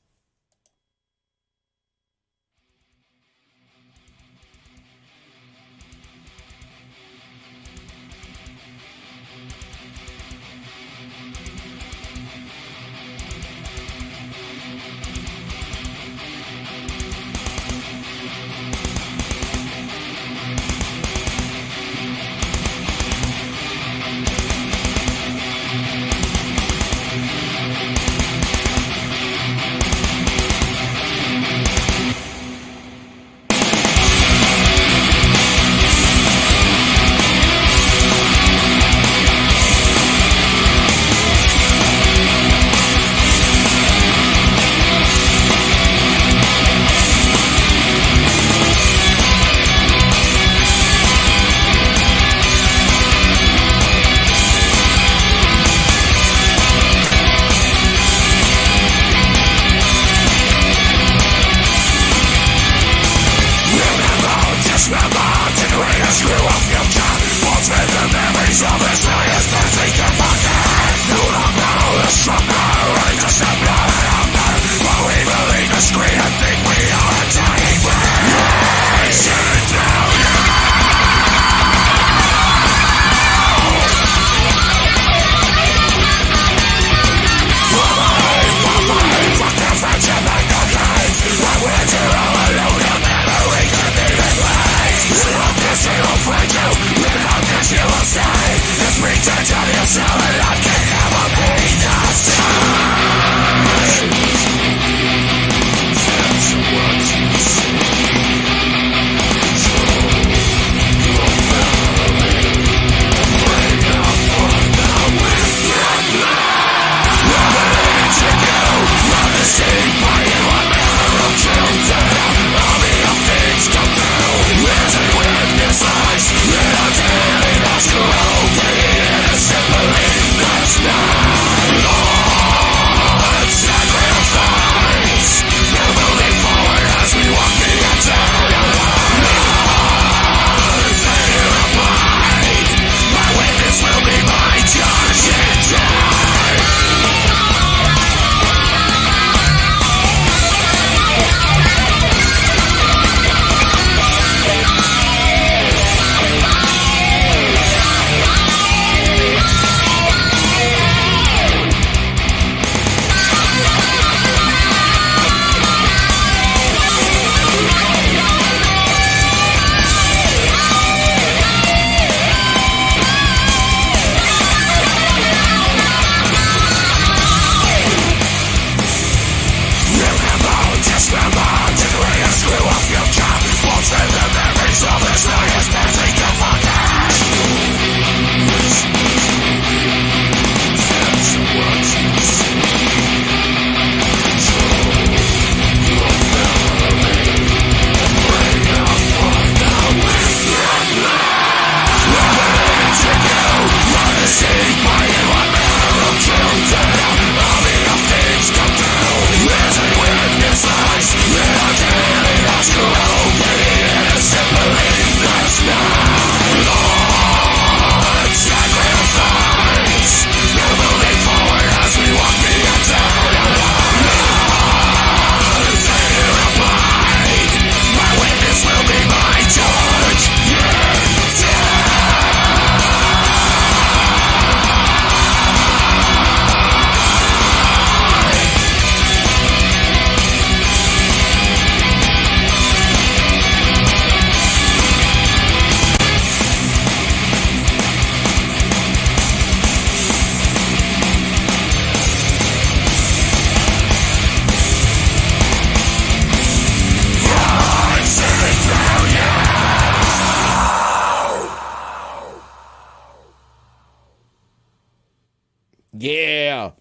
Yeah.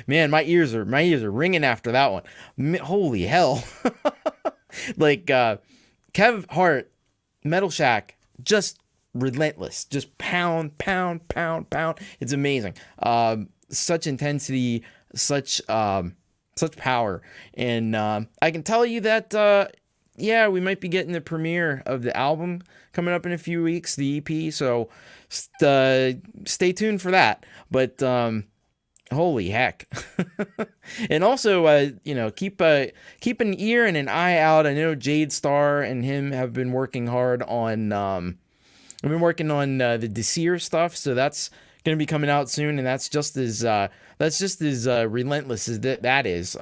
Man, my ears are ringing after that one. Holy hell. Like Kev Hart, Metal Shack, just relentless, just pound, pound, pound, pound. It's amazing. Such intensity, such power, and I can tell you that we might be getting the premiere of the album coming up in a few weeks, the EP. So stay tuned for that. But holy heck! And also, keep an ear and an eye out. I know Jade Star and him have been working hard on. I've been working on the Desir stuff, so that's going to be coming out soon, and that's just as relentless as that is.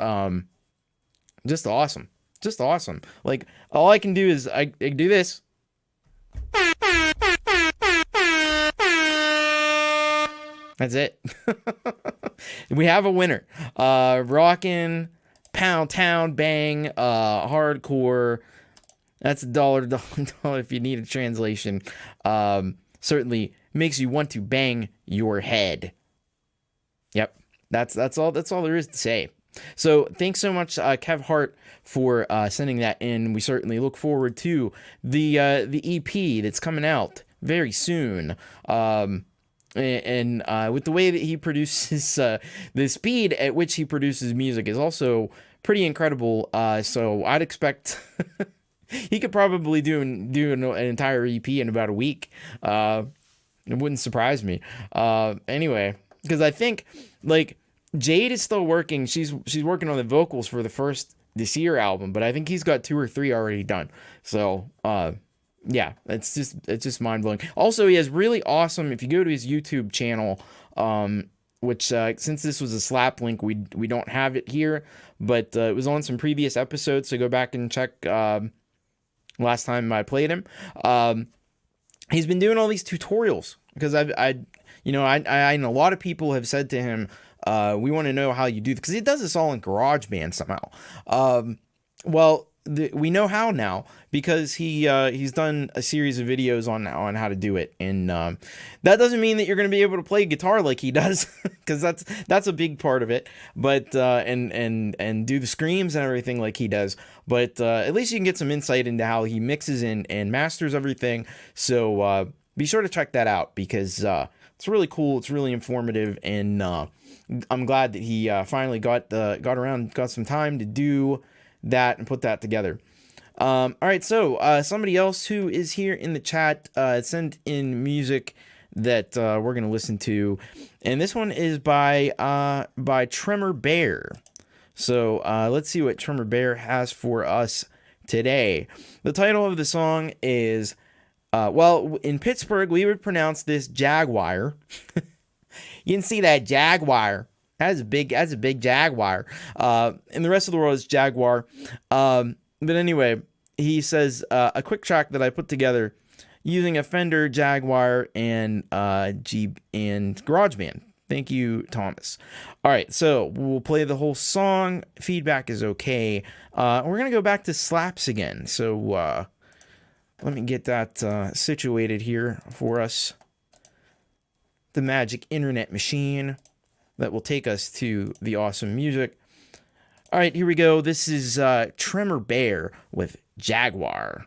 Just awesome. Just awesome. Like, all I can do is I do this. That's it. We have a winner. Rockin, Pound Town, Bang, Hardcore. That's $1 if you need a translation. Certainly makes you want to bang your head. Yep. That's all there is to say. So thanks so much, Kev Hart, for sending that in. We certainly look forward to the EP that's coming out very soon. And with the way that he produces, the speed at which he produces music is also pretty incredible. So I'd expect he could probably do an entire EP in about a week. It wouldn't surprise me. Anyway, because I think like Jade is still working. She's working on the vocals for the first Desir album, but I think he's got 2 or 3 already done. So yeah, it's just mind blowing. Also, he has really awesome. If you go to his YouTube channel, which since this was a slap link, we don't have it here, but it was on some previous episodes. So go back and check. Last time I played him, he's been doing all these tutorials because I know a lot of people have said to him, we want to know how you do this, because he does this all in GarageBand somehow. We know how now because he's done a series of videos on how to do it, and that doesn't mean that you're going to be able to play guitar like he does, because that's a big part of it. But and do the screams and everything like he does. But at least you can get some insight into how he mixes and masters everything. So be sure to check that out, because it's really cool. It's really informative, and I'm glad that he finally got some time to do that and put that together. All right, so somebody else who is here in the chat sent in music that we're gonna listen to, and this one is by Tremor Bear. So let's see what Tremor Bear has for us today. The title of the song is in Pittsburgh we would pronounce this Jaguar. You can see that Jaguar. That's a big Jaguar. And the rest of the world is Jaguar. But anyway, he says a quick track that I put together using a Fender, Jaguar, and GarageBand. Thank you, Thomas. All right, so we'll play the whole song. Feedback is okay. We're gonna go back to slaps again. So let me get that situated here for us. The magic internet machine that will take us to the awesome music. All right, here we go. This is Tremor Bear with Jaguar.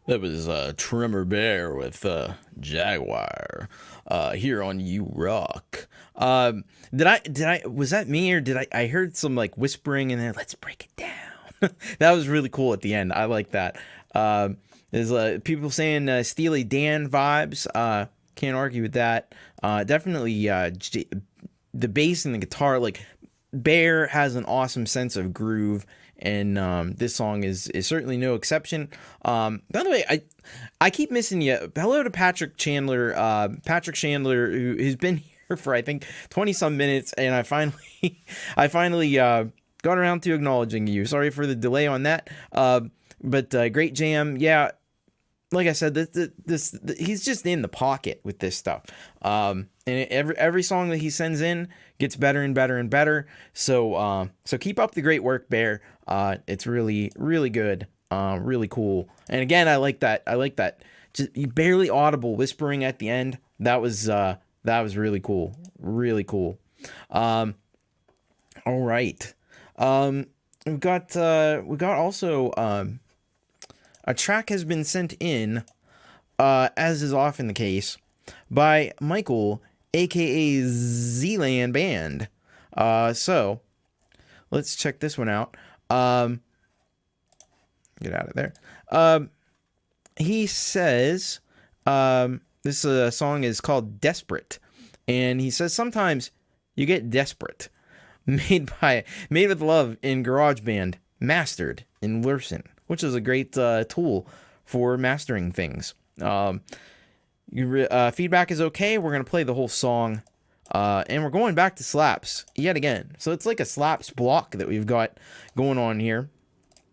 That was Tremor Bear with Jaguar here on You Rock. Was that me, or I heard some like whispering in there? Let's break it down. That was really cool at the end. I like that. There's people saying Steely Dan vibes. Can't argue with that. Definitely the bass and the guitar. Like Bear has an awesome sense of groove. And this song is certainly no exception. By the way, I keep missing you. Hello to Patrick Chandler. Patrick Chandler, who's been here for I think 20 some minutes, and I finally got around to acknowledging you. Sorry for the delay on that. But great jam. Yeah, like I said, this he's just in the pocket with this stuff. And every song that he sends in gets better and better and better. So keep up the great work, Bear. It's really, really good. Really cool. And again, I like that. Just barely audible whispering at the end. That was really cool. Really cool. All right. We got also a track has been sent in, as is often the case, by Michael, aka Zland Band. So let's check this one out. Get out of there. He says this song is called Desperate, and he says sometimes you get desperate. Made with love in GarageBand, mastered in Lursen, which is a great tool for mastering things. Feedback is okay. We're gonna play the whole song, and we're going back to slaps yet again. So it's like a slaps block that we've got going on here.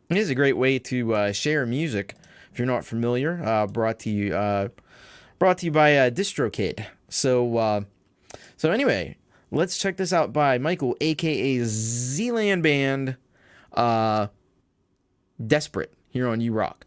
It is a great way to share music if you're not familiar. Brought to you by DistroKid. So anyway, let's check this out by Michael, aka Zland Band. Desperate here on You Rock.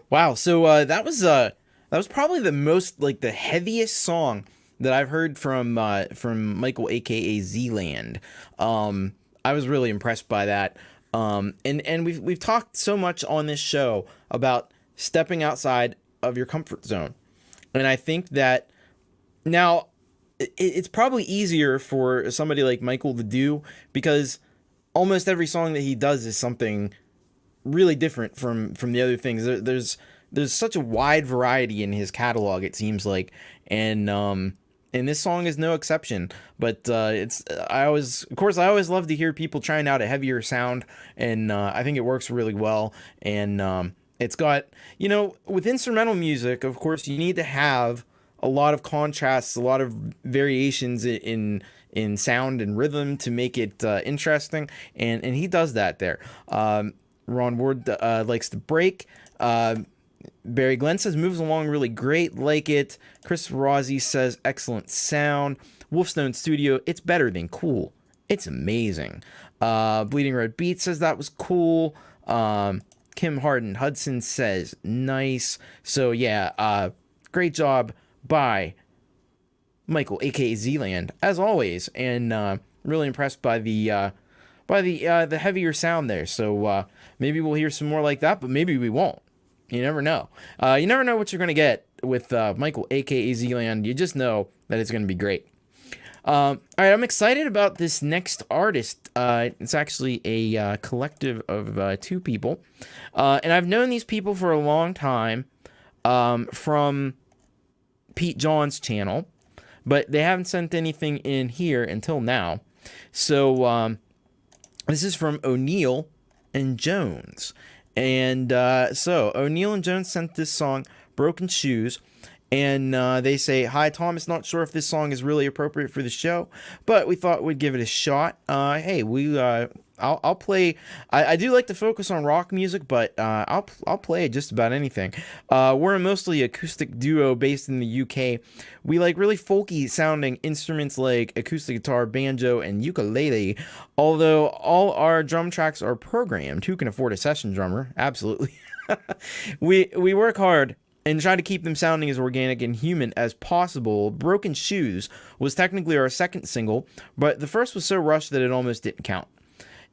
Wow. So that was probably the most like the heaviest song that I've heard from Michael, aka Zland. I was really impressed by that. And we've talked so much on this show about stepping outside of your comfort zone, and I think that now it's probably easier for somebody like Michael to do, because almost every song that he does is something really different from the other things. There's such a wide variety in his catalog, it seems like, and this song is no exception. But I always love to hear people trying out a heavier sound, and I think it works really well. And it's got, with instrumental music, of course, you need to have a lot of contrasts, a lot of variations in sound and rhythm to make it interesting, and he does that there. Ron Ward likes to break. Barry Glenn says moves along really great, like it. Chris Rossi says excellent sound. Wolfestone Studio, it's better than cool. It's amazing. Bleeding Red Beat says that was cool. Kim Harden Hudson says nice. So yeah, great job by Michael, aka Zland, as always, and really impressed by the heavier sound there. So maybe we'll hear some more like that, but maybe we won't. You never know. You never know what you're gonna get with Michael, aka Zland. You just know that it's gonna be great. All right, I'm excited about this next artist. It's actually a collective of two people, and I've known these people for a long time from Pete John's channel, but they haven't sent anything in here until now. So this is from O'Neill and Jones. And so O'Neill and Jones sent this song, Broken Shoes. And they say, hi, Thomas, not sure if this song is really appropriate for the show, but we thought we'd give it a shot. Hey, I'll play. I do like to focus on rock music, but I'll play just about anything. We're a mostly acoustic duo based in the UK. We like really folky sounding instruments like acoustic guitar, banjo, and ukulele. Although all our drum tracks are programmed. Who can afford a session drummer? Absolutely. We work hard and try to keep them sounding as organic and human as possible. Broken Shoes was technically our second single, but the first was so rushed that it almost didn't count.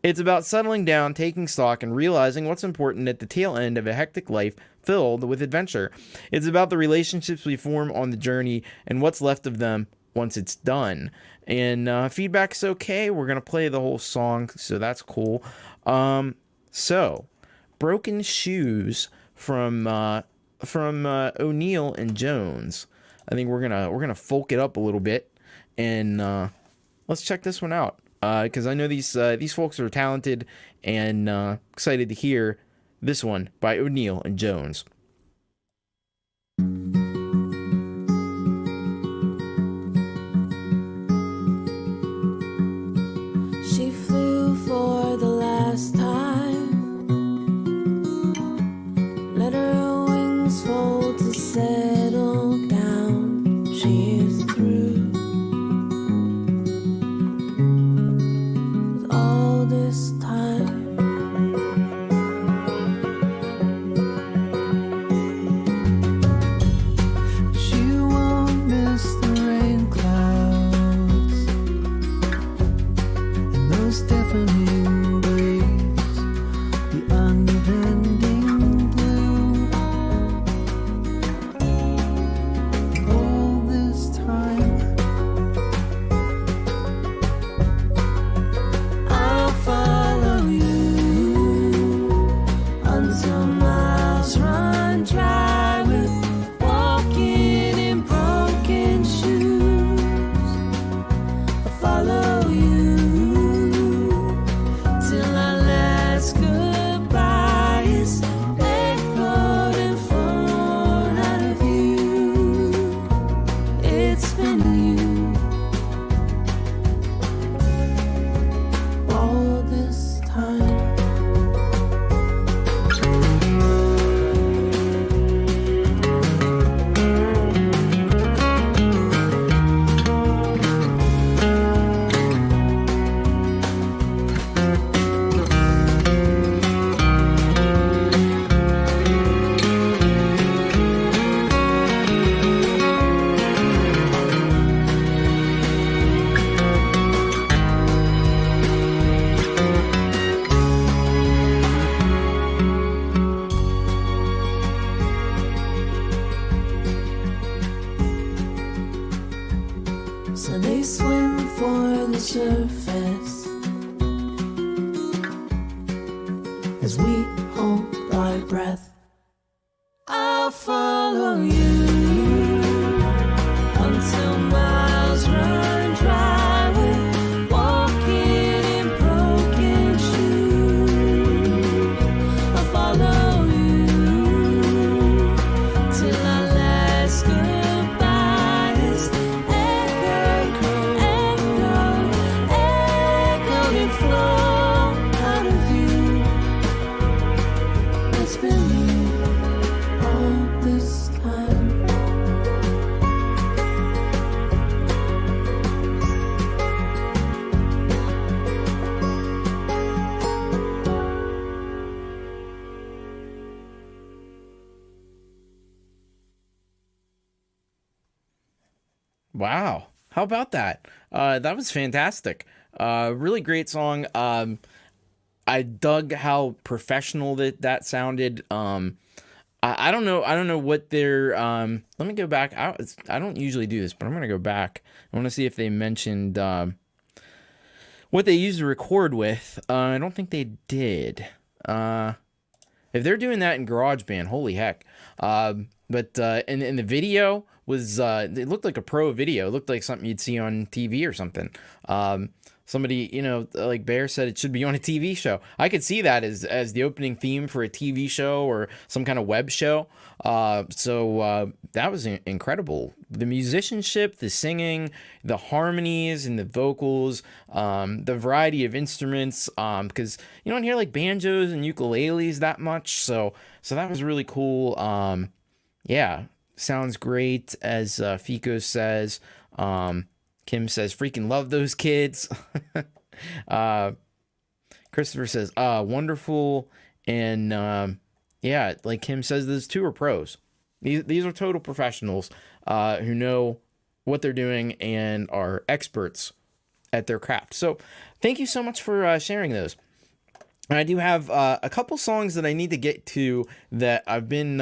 It's about settling down, taking stock, and realizing what's important at the tail end of a hectic life filled with adventure. It's about the relationships we form on the journey and what's left of them once it's done. And feedback's okay. We're going to play the whole song, so that's cool. So, Broken Shoes from O'Neill and Jones. I think we're gonna folk it up a little bit, and let's check this one out, because I know these folks are talented, and excited to hear this one by O'Neill and Jones. She flew for the last time. Let her wings fold to settle down. She is through with all this time. She won't miss the rain clouds and those deafening breeze, the unbending blue. swim for the surface as we hold our breath. I'll follow you until miles run dry. We're walking in broken shoes. I'll follow you till our last goodbyes echo and flow out of you. It's been you all this time. Wow. How about that? That was fantastic. Really great song. I dug how professional that sounded. I don't know what their let me go back. I don't usually do this, but I'm gonna go back. I want to see if they mentioned what they used to record with. I don't think they did. If they're doing that in GarageBand, holy heck. But in the video was it looked like a pro video. It looked like something you'd see on TV or something. Somebody, like Bear said, it should be on a TV show. I could see that as the opening theme for a TV show or some kind of web show. So that was incredible. The musicianship, the singing, the harmonies and the vocals, the variety of instruments, because you don't hear like banjos and ukuleles that much. So that was really cool. Yeah, sounds great, as Fico says. Kim says, freaking love those kids. Christopher says, wonderful. And yeah, like Kim says, those two are pros. These are total professionals who know what they're doing and are experts at their craft. So thank you so much for sharing those. And I do have a couple songs that I need to get to that I've been...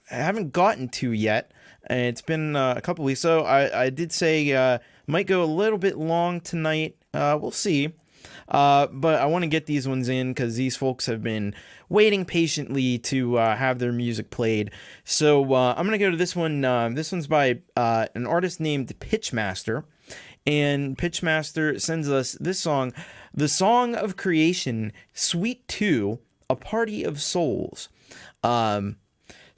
I haven't gotten to yet. And it's been a couple weeks, so I did say might go a little bit long tonight. We'll see. But I want to get these ones in because these folks have been waiting patiently to have their music played. So I'm going to go to this one. This one's by an artist named Pitchmaster. And Pitchmaster sends us this song, The Song of Creation, Suite 2, A Party of Souls.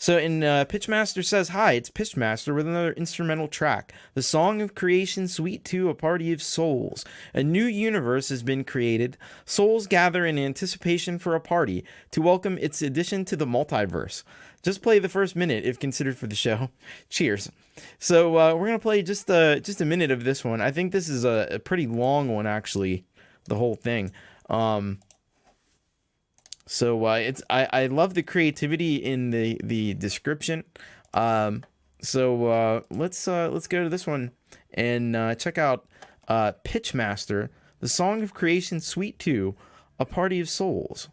So Pitchmaster says, hi, it's Pitchmaster with another instrumental track. The Song of Creation, Suite 2, A Party of Souls. A new universe has been created. Souls gather in anticipation for a party to welcome its addition to the multiverse. Just play the first minute if considered for the show. Cheers. So we're going to play just a minute of this one. I think this is a pretty long one, actually, the whole thing. So I love the creativity in the description. So let's go to this one and check out Pitchmaster, The Song of Creation, Suite 2, A Party of Souls.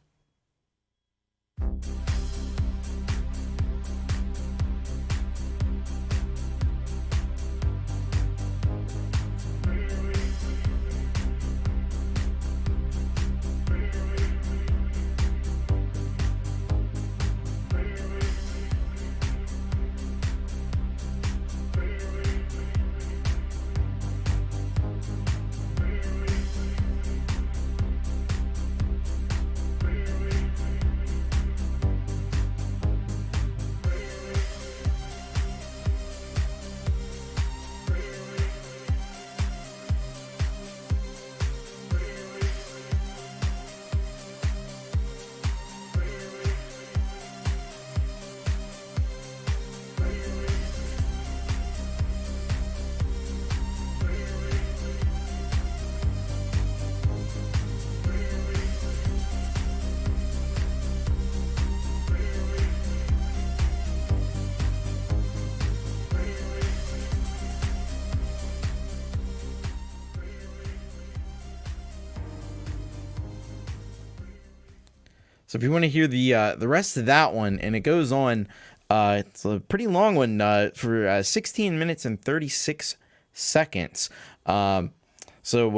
So if you want to hear the rest of that one, and it goes on, it's a pretty long one for 16 minutes and 36 seconds. So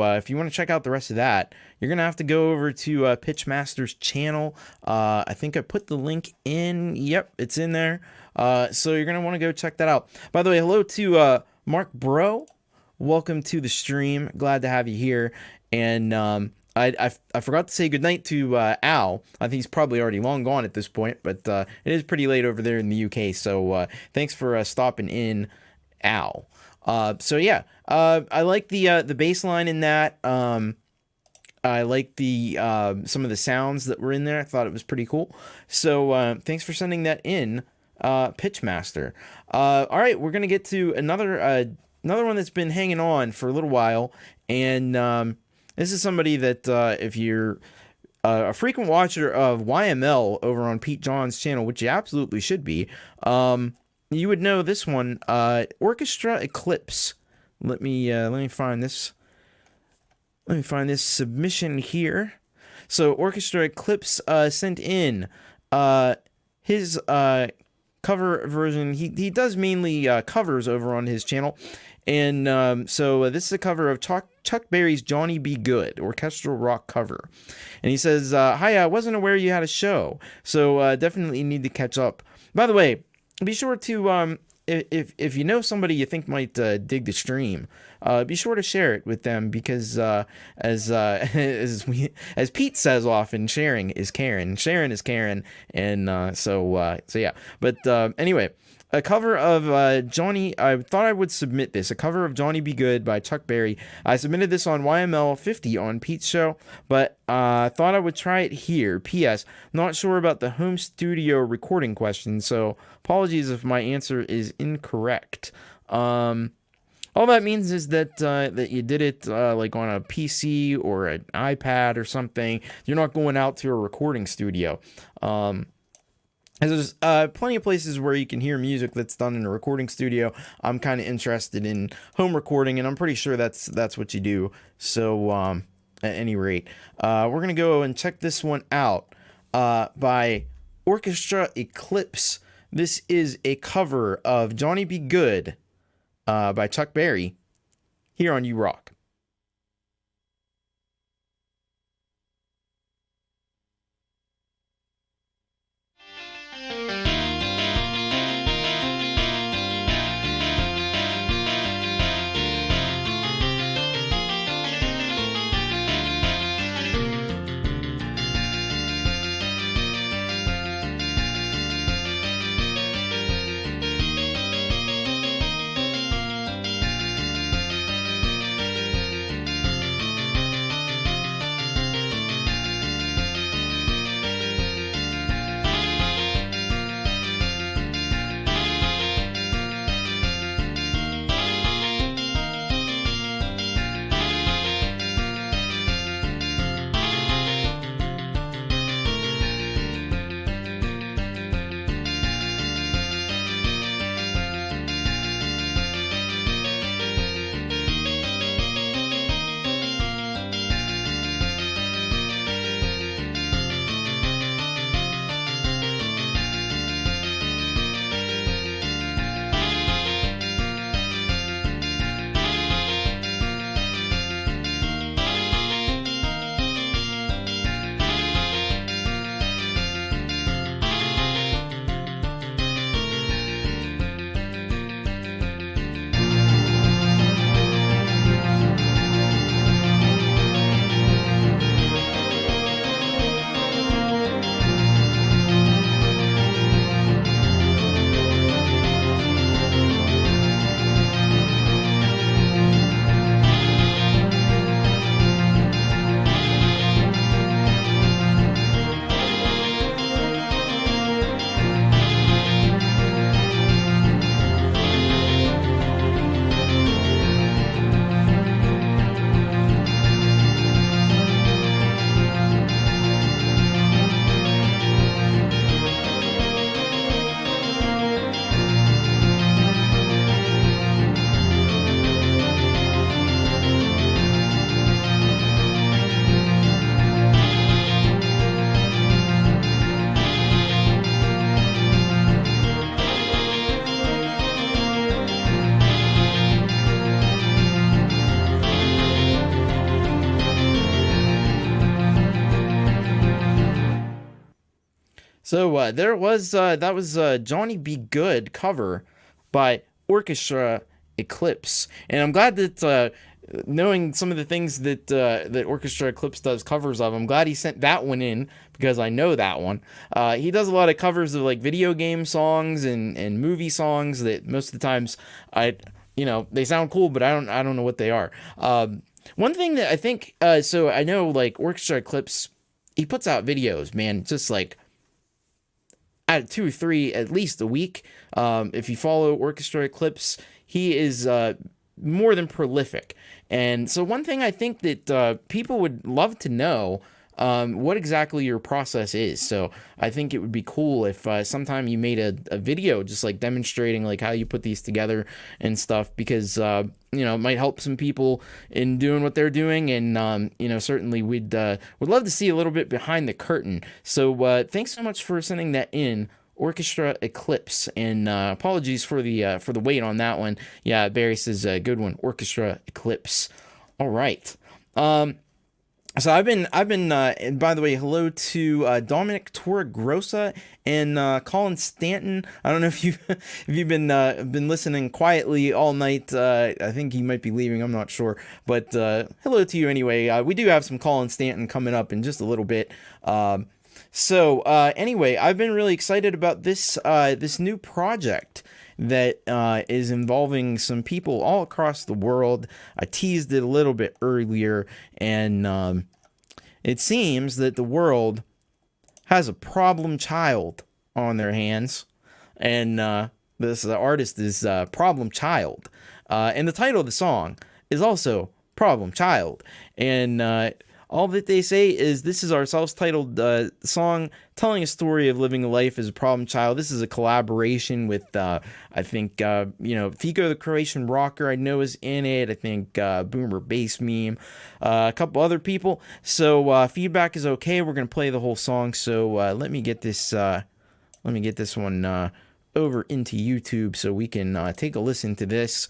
if you want to check out the rest of that, you're going to have to go over to Pitchmaster's channel. I think I put the link in. Yep, it's in there. So you're going to want to go check that out. By the way, hello to Mark Bro. Welcome to the stream. Glad to have you here. And I forgot to say goodnight to Al. I think he's probably already long gone at this point, but it is pretty late over there in the UK. So thanks for stopping in, Al. So yeah, I like the bass line in that. I like the some of the sounds that were in there. I thought it was pretty cool. So thanks for sending that in, Pitchmaster. All right, we're gonna get to another one that's been hanging on for a little while, and this is somebody that if you're a frequent watcher of YML over on Pete John's channel, which you absolutely should be, you would know this one, Orchestra Eclipse. Let me find this. Let me find this submission here. So Orchestra Eclipse sent in his cover version. He does mainly covers over on his channel, and so this is a cover of Chuck Berry's Johnny Be Good, orchestral rock cover. And he says, "Hi, I wasn't aware you had a show, so definitely need to catch up. By the way, be sure to if you know somebody you think might dig the stream, be sure to share it with them, because as Pete says often, sharing is caring. Sharing is caring, and so yeah. But anyway, a cover of Johnny. I thought I would submit this. A cover of Johnny Be Good by Chuck Berry. I submitted this on YML 50 on Pete's show, but thought I would try it here. P.S. Not sure about the home studio recording question, so apologies if my answer is incorrect. All that means is that that you did it like on a PC or an iPad or something. You're not going out to a recording studio. There's plenty of places where you can hear music that's done in a recording studio. I'm kind of interested in home recording, and I'm pretty sure that's what you do. So at any rate, we're going to go and check this one out by Orchestra Eclipse. This is a cover of Johnny Be Good by Chuck Berry here on You Rock. So there was that was Johnny Be Good cover by Orchestra Eclipse, and I'm glad that knowing some of the things that Orchestra Eclipse does covers of, I'm glad he sent that one in because I know that one. He does a lot of covers of like video game songs and movie songs that most of the times they sound cool, but I don't know what they are. One thing that I think so I know like Orchestra Eclipse, he puts out videos, man, just like at 2 or 3 at least a week. If you follow Orchestra Eclipse, he is more than prolific. And so one thing I think that people would love to know what exactly your process is. So I think it would be cool if sometime you made a video just like demonstrating like how you put these together and stuff, because it might help some people in doing what they're doing, and certainly would love to see a little bit behind the curtain. So thanks so much for sending that in, Orchestra Eclipse, and apologies for the wait on that one. Yeah, Barry says good one, Orchestra Eclipse. All right. So I've been and by the way, hello to Dominic Torregrossa and Collin Stanton. I don't know if you've been listening quietly all night. I think he might be leaving. I'm not sure, but hello to you anyway. We do have some Collin Stanton coming up in just a little bit. So anyway, I've been really excited about this new project that is involving some people all across the world. I teased it a little bit earlier, and it seems that the world has a problem child on their hands, and this artist is Problem Child, and the title of the song is also Problem Child, and all that they say is this is our self-titled song telling a story of living a life as a problem child. This is a collaboration with, I think, Fico the Croatian Rocker, I know, is in it. I think Boomer Bass Meme, a couple other people. So feedback is okay. We're going to play the whole song. So let me get this one over into YouTube so we can take a listen to this.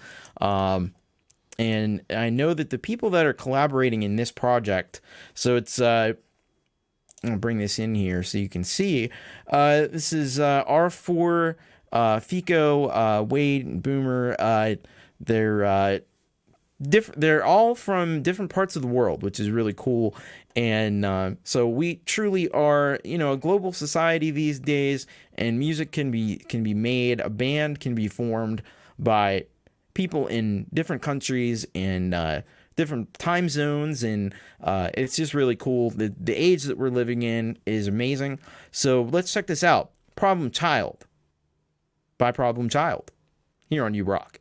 And I know that the people that are collaborating in this project, so it's, I'm going to bring this in here so you can see. This is R4, Fico, Wade, and Boomer. They're all from different parts of the world, which is really cool. And so we truly are, a global society these days, and music can be made. A band can be formed by people in different countries and different time zones, and it's just really cool. The age that we're living in is amazing. So let's check this out. Problem Child by Problem Child here on You Rock.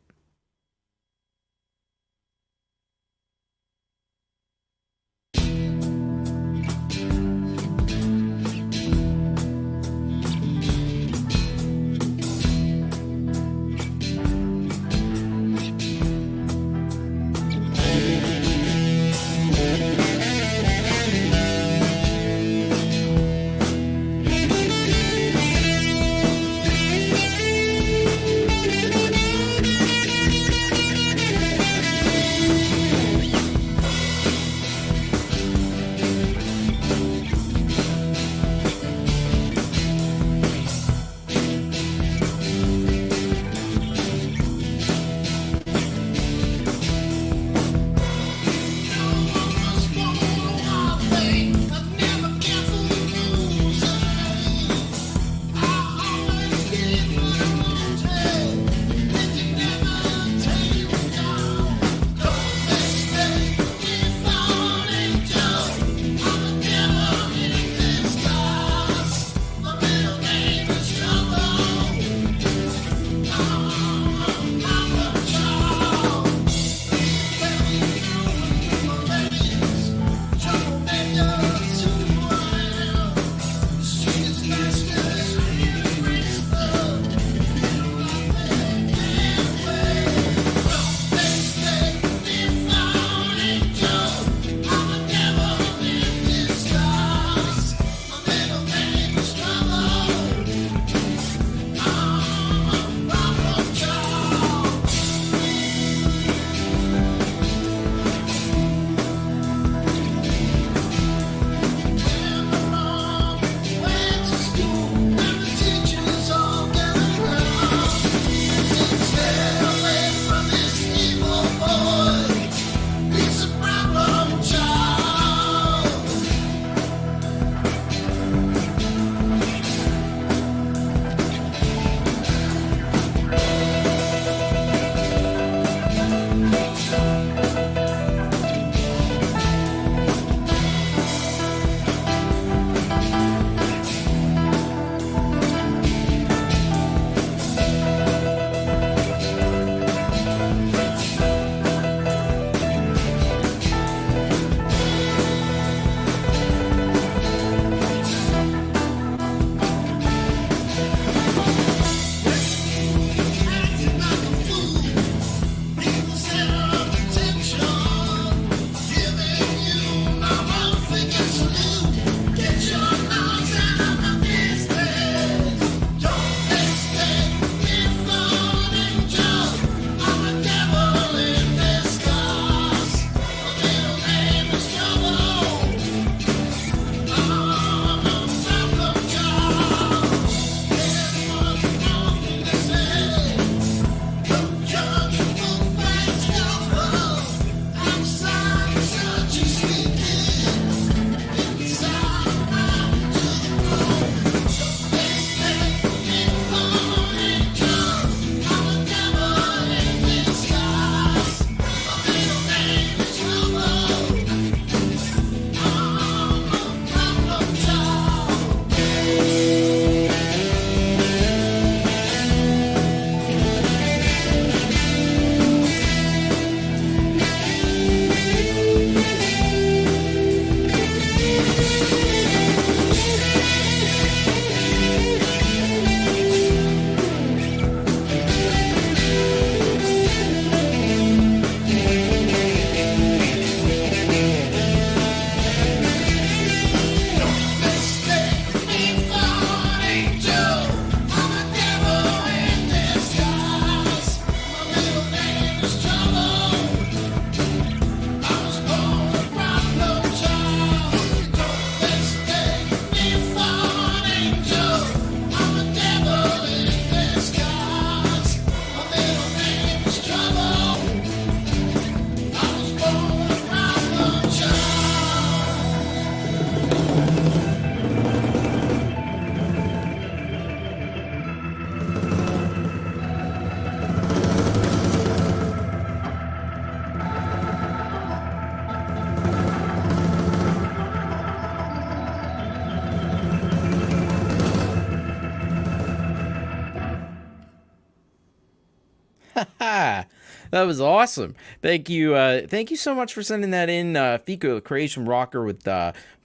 That was awesome. Thank you. Thank you so much for sending that in. Fico, the Creation Rocker with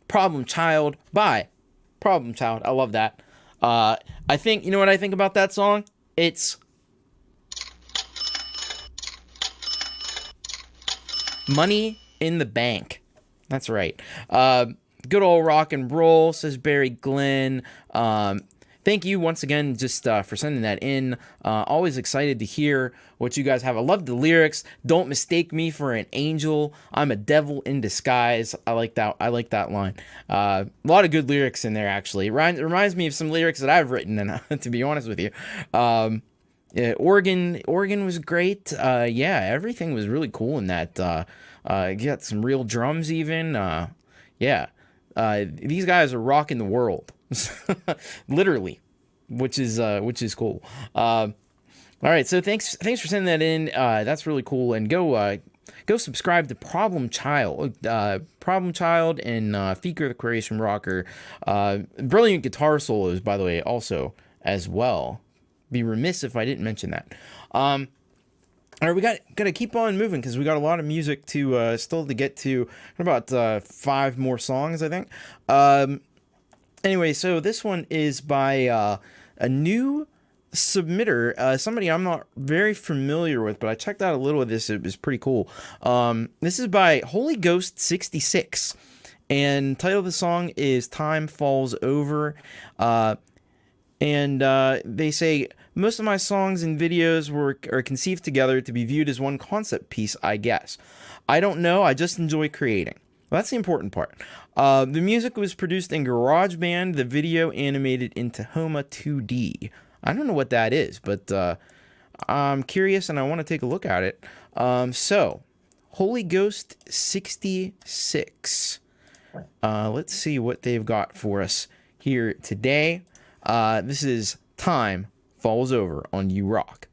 Problem Child by Problem Child. I love that. I think, you know what I think about that song? It's money in the bank. That's right. Good old rock and roll, says Barry Glenn. Thank you once again just for sending that in. Always excited to hear what you guys have. I love the lyrics. Don't mistake me for an angel. I'm a devil in disguise. I like that. I like that line. A lot of good lyrics in there, actually. It reminds me of some lyrics that I've written, and to be honest with you. Yeah, Oregon was great. Yeah, everything was really cool in that. You got some real drums even. Yeah. These guys are rocking the world. Literally, which is cool. All right, so thanks for sending that in. That's really cool. And go subscribe to Problem Child and Fico the Creation Rocker. Brilliant guitar solos, by the way, also as well. Be remiss if I didn't mention that. All right, we gotta keep on moving because we got a lot of music to still to get to. About 5 more songs, I think. Anyway, so this one is by a new submitter, somebody I'm not very familiar with, but I checked out a little of this. It was pretty cool. This is by Holy Ghost 66, and the title of the song is Time Falls Over. And they say, most of my songs and videos are conceived together to be viewed as one concept piece, I guess. I don't know, I just enjoy creating. Well, that's the important part. The music was produced in GarageBand, the video animated into Homa 2D. I don't know what that is, but I'm curious and I want to take a look at it. So, Holy Ghost 66. Let's see what they've got for us here today. This is Time Falls Over on You Rock.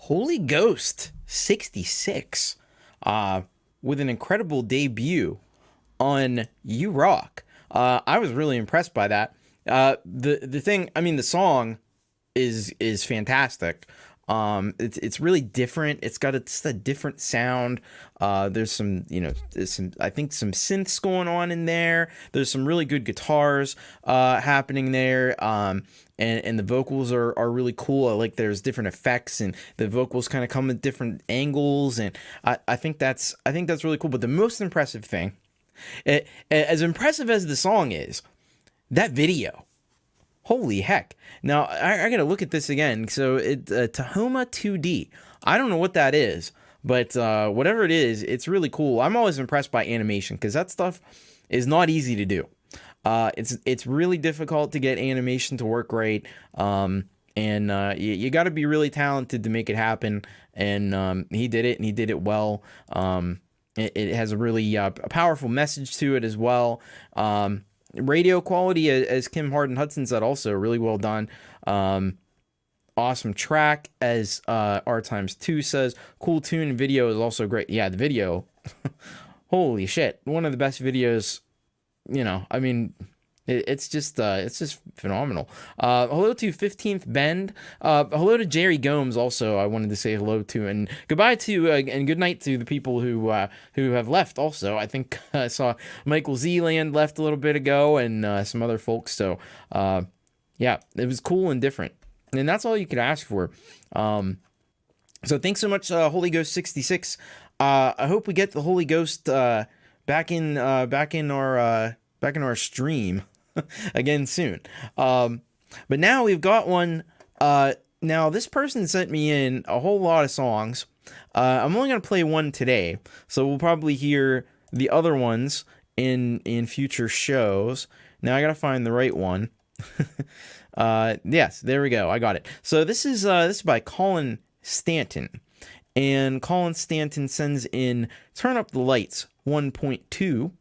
Holy Ghost 66 with an incredible debut on You Rock. I was really impressed by that. The thing, I mean, the song is fantastic. It's really different. It's got a different sound. There's some, I think some synths going on in there. There's some really good guitars happening there. And the vocals are really cool. I like there's different effects, and the vocals kind of come at different angles, and I think that's really cool. But the most impressive thing, as impressive as the song is, that video. Holy heck. Now, I got to look at this again. So, Tahoma 2D. I don't know what that is, but whatever it is, it's really cool. I'm always impressed by animation because that stuff is not easy to do. It's really difficult to get animation to work right, and you got to be really talented to make it happen, and he did it, and he did it well. It has a really a powerful message to it as well. Radio quality, as Kim Harden Hudson said, also really well done. Awesome track, as R times 2 says. Cool tune, and video is also great. Yeah, the video, holy shit, one of the best videos. I mean, it's just phenomenal. Hello to 15th Bend. Hello to Jerry Gomes. Also, I wanted to say hello to, and goodbye to, and good night to the people who have left. Also, I think I saw Michael Zland left a little bit ago, and some other folks. So, yeah, it was cool and different, and that's all you could ask for. So thanks so much, Holy Ghost 66. I hope we get the Holy Ghost back in our stream again soon. But now we've got one. Now this person sent me in a whole lot of songs. I'm only gonna play one today, so we'll probably hear the other ones in future shows. Now I gotta find the right one. Yes, there we go. I got it. So this is by Collin Stanton, and Collin Stanton sends in "Turn Up the Lights" 1.2.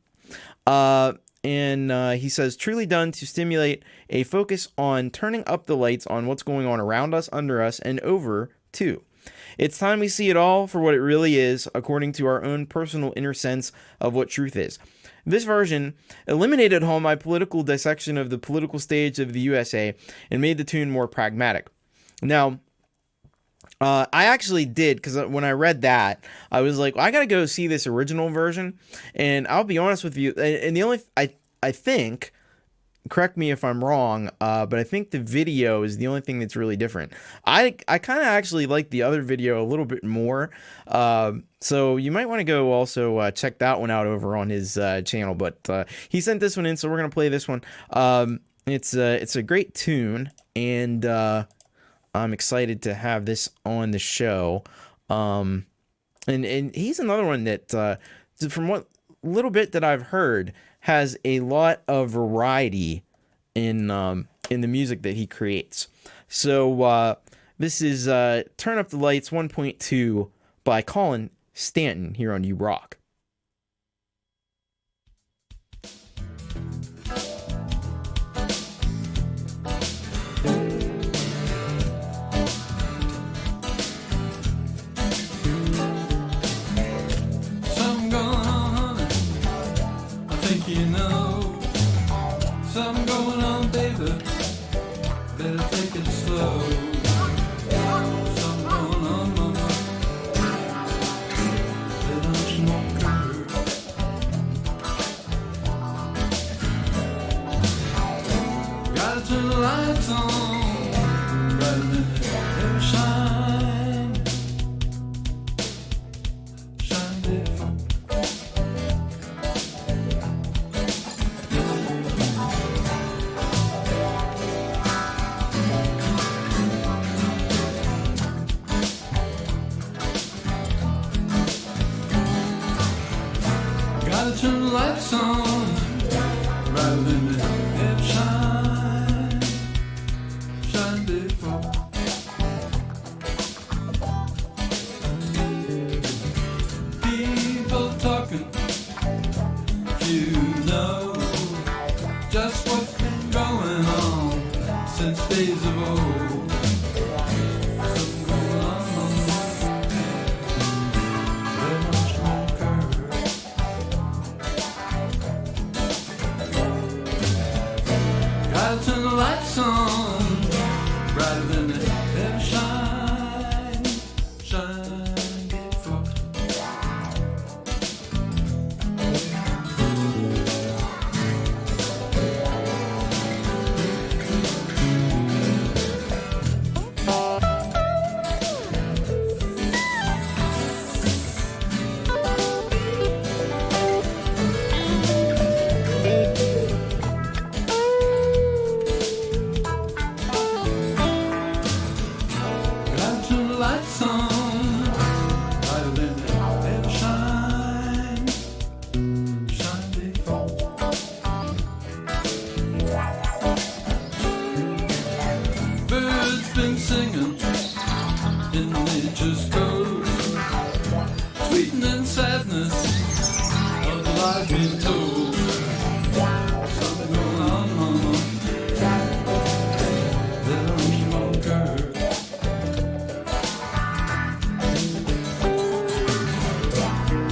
And he says, truly done to stimulate a focus on turning up the lights on what's going on around us, under us, and over, too. It's time we see it all for what it really is, according to our own personal inner sense of what truth is. This version eliminated all my political dissection of the political stage of the USA and made the tune more pragmatic. Now, I actually did, because when I read that, I was like, well, I gotta go see this original version, and I'll be honest with you, and the only, I think, correct me if I'm wrong, but I think the video is the only thing that's really different. I kind of actually like the other video a little bit more, so you might want to go also check that one out over on his channel, but he sent this one in, so we're gonna play this one. It's a great tune, and I'm excited to have this on the show. And he's another one that, from what little bit that I've heard, has a lot of variety in the music that he creates. So this is Turn Up the Lights 1.2 by Collin Stanton here on You Rock. You know, something going on, baby. Better take it slow. Something going on, mama. Better smoke her. Gotta turn the lights on, brighter than they ever shine. Shine different. Turn the lights on, brighter than they ever shine, shine before. People talking, you know just what's been going on since days of old. Something going on, lights on, brighter than they ever shine, shine before. Gotta turn the lights on, brighter than they ever shine, shine before. Birds been singing in nature's code, sweetening sadness of the life being told. Something going on, mama, that I'm smoker.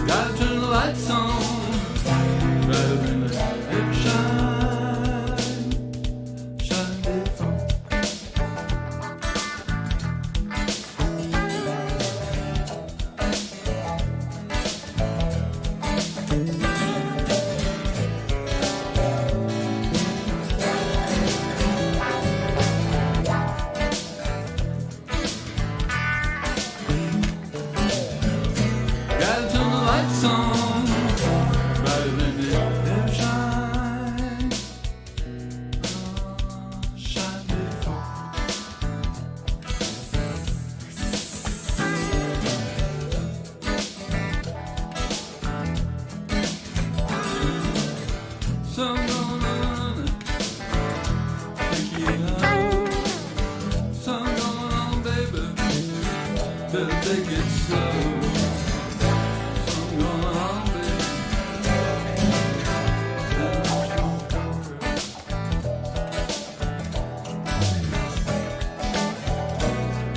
Gotta turn the lights on, brighter than they ever shine, shine before. Gotta turn the lights on, brighter than they ever shine, shine before. Some gonna take you out, some going on, baby, better take it slow. Some going on, baby, better smoke over.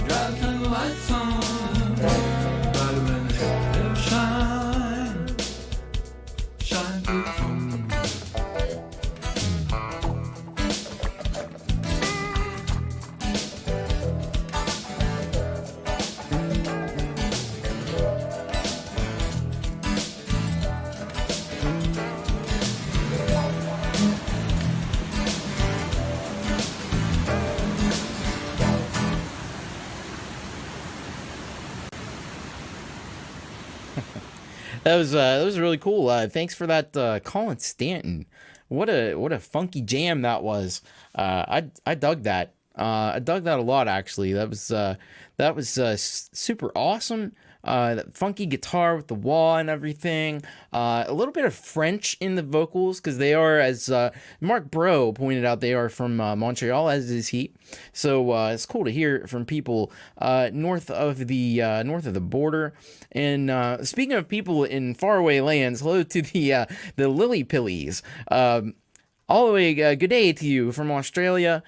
Gotta turn the lights on, brighter than they ever shine, shine before. That was really cool. Thanks for that, Collin Stanton. What a funky jam that was. I dug that. I dug that a lot, actually. That was super awesome. That funky guitar with the wah and everything. A little bit of French in the vocals because they are, as Mark Bro pointed out, they are from Montreal, as is he. So it's cool to hear from people north of the border. And speaking of people in faraway lands, hello to the Lillypillies. All the way, good day to you from Australia.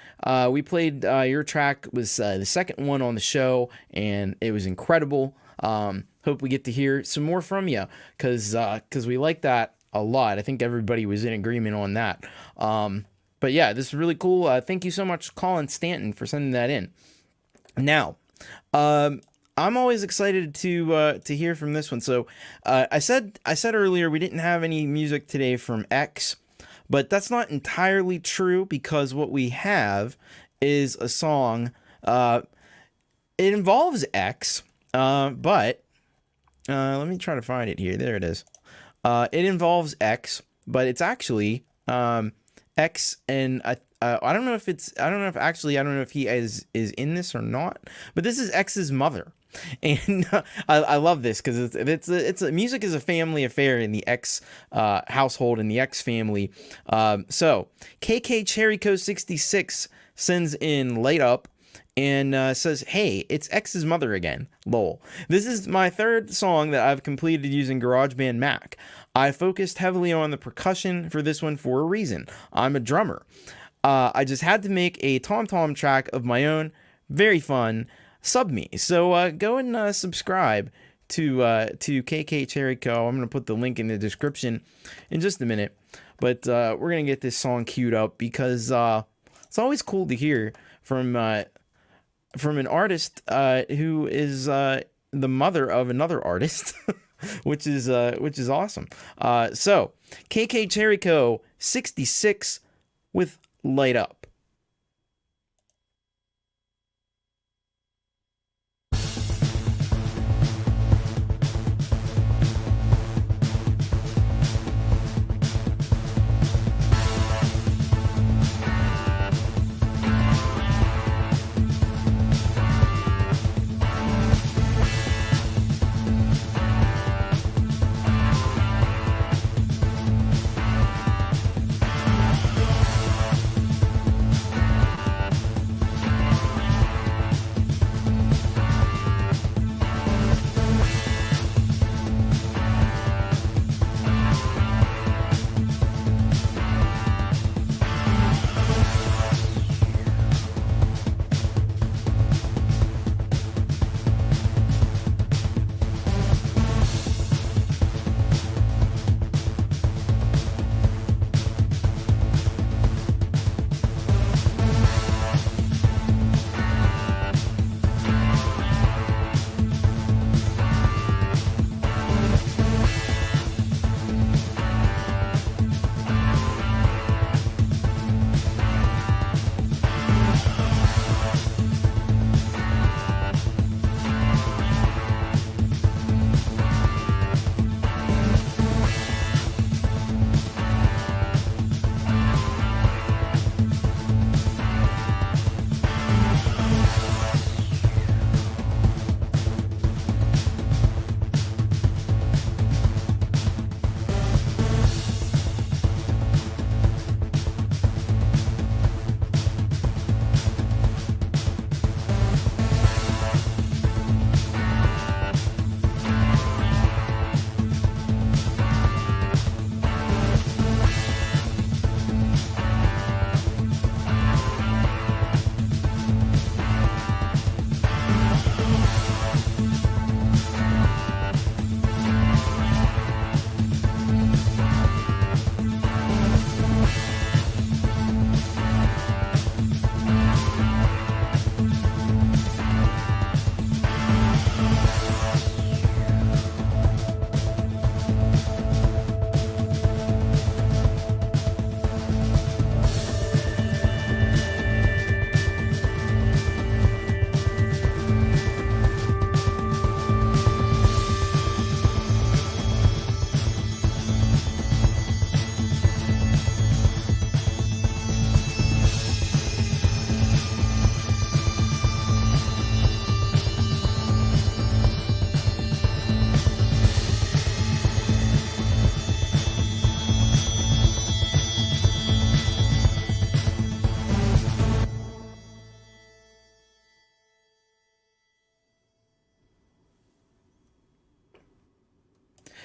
We played your track, was the second one on the show, and it was incredible. Hope we get to hear some more from you, because we like that a lot. I think everybody was in agreement on that. But yeah, this is really cool. Thank you so much, Collin Stanton, for sending that in. Now, I'm always excited to hear from this one. So I said earlier we didn't have any music today from X. But that's not entirely true, because what we have is a song. It involves X, but let me try to find it here. There it is. It involves X, but it's actually X, and I don't know if he is in this or not. But this is X's mother. And I love this because it's music is a family affair in the X household, in the X family. So KK Cherryco 66 sends in Light Up and says, "Hey, it's X's mother again. Lol. This is my third song that I've completed using GarageBand Mac. I focused heavily on the percussion for this one for a reason. I'm a drummer. I just had to make a tom-tom track of my own. Very fun. Sub me." So go and subscribe to KK Cherryco. I'm going to put the link in the description in just a minute. But we're going to get this song queued up because it's always cool to hear from an artist who is the mother of another artist, which is awesome. So KK Cherryco 66 with Light Up.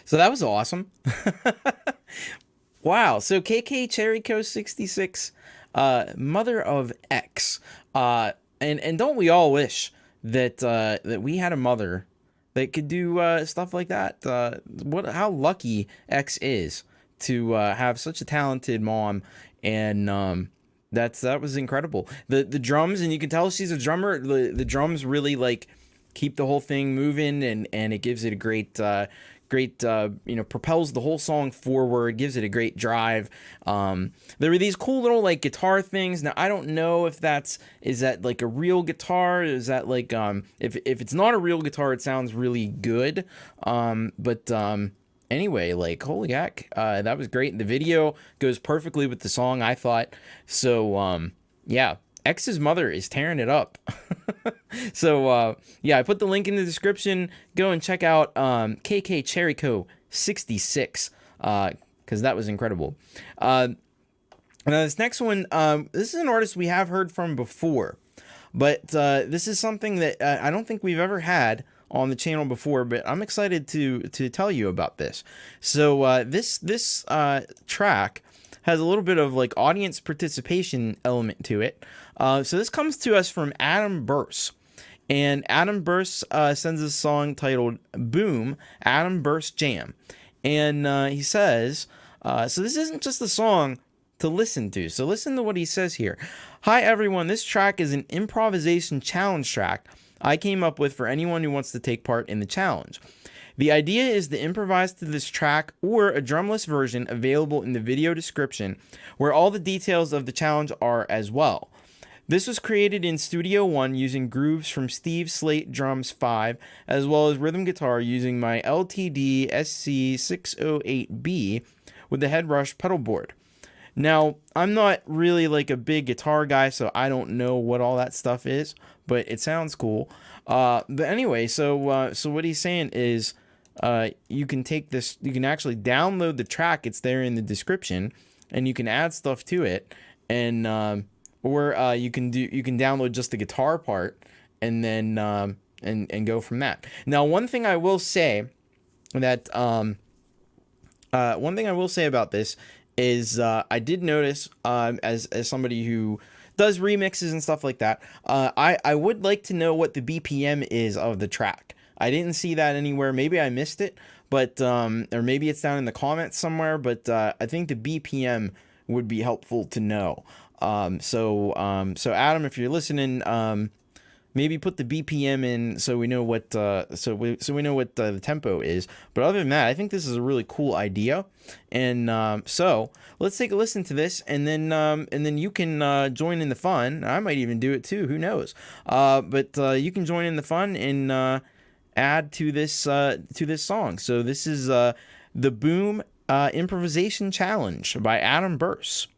So that was awesome. Wow. So KK Cherryco 66, mother of X. And don't we all wish that that we had a mother that could do stuff like that? How lucky X is to have such a talented mom, and that was incredible. The drums, and you can tell she's a drummer. The drums really like keep the whole thing moving, and it gives it a great propels the whole song forward, gives it a great drive. There were these cool little like guitar things. Now I don't know if is that like a real guitar? Is that like if it's not a real guitar, it sounds really good. Anyway, like holy heck, that was great. The video goes perfectly with the song, I thought. So yeah, X's mother is tearing it up. So yeah, I put the link in the description. Go and check out KK Cherryco 66 because that was incredible. Now this next one, this is an artist we have heard from before, but this is something that I don't think we've ever had on the channel before, but I'm excited to tell you about this. So this track has a little bit of like audience participation element to it. So this comes to us from AdamBurse. And AdamBurse sends a song titled Boom, AdamBurseJam. And he says, so this isn't just a song to listen to. So listen to what he says here. Hi everyone, this track is an improvisation challenge track I came up with for anyone who wants to take part in the challenge. The idea is to improvise to this track or a drumless version available in the video description, where all the details of the challenge are as well. This was created in Studio One using grooves from Steve Slate Drums 5, as well as rhythm guitar using my LTD SC608B with the Headrush pedal board. Now, I'm not really like a big guitar guy, so I don't know what all that stuff is, but it sounds cool. But anyway, so what he's saying is, you can take this, you can actually download the track. It's there in the description, and you can add stuff to it, and or you can download just the guitar part, and then and go from that. Now, one thing I will say about this is I did notice, as somebody who does remixes and stuff like that, I would like to know what the BPM is of the track. I didn't see that anywhere. Maybe I missed it, but or maybe it's down in the comments somewhere. But I think the BPM would be helpful to know. So Adam, if you're listening, maybe put the BPM in so we know what so we know what the tempo is. But other than that, I think this is a really cool idea. And so let's take a listen to this, and then you can join in the fun. I might even do it too. Who knows? But you can join in the fun and add to this song. So this is the Boom Improvisation Challenge by AdamBurse.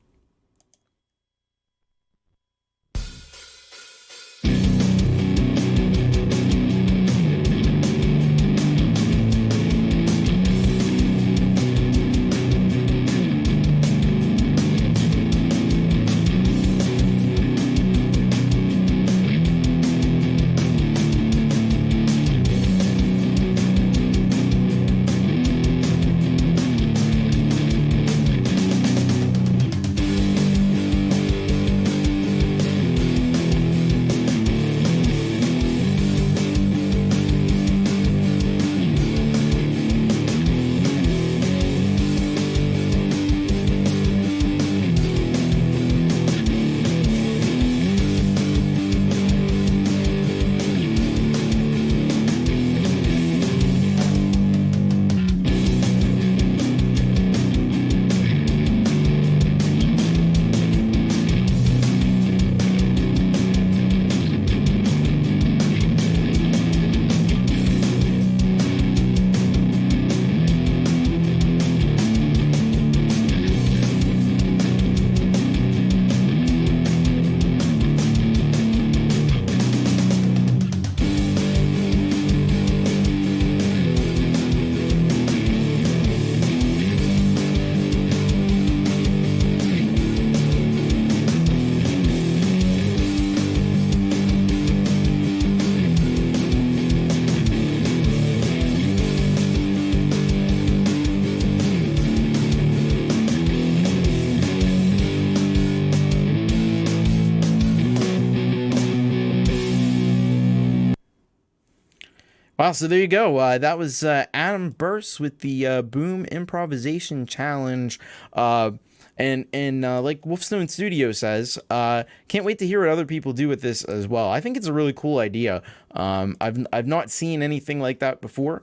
Wow, so there you go. That was AdamBurse with the Boom Improvisation Challenge. And like Wolfestone Studio says, can't wait to hear what other people do with this as well. I think it's a really cool idea. I've not seen anything like that before.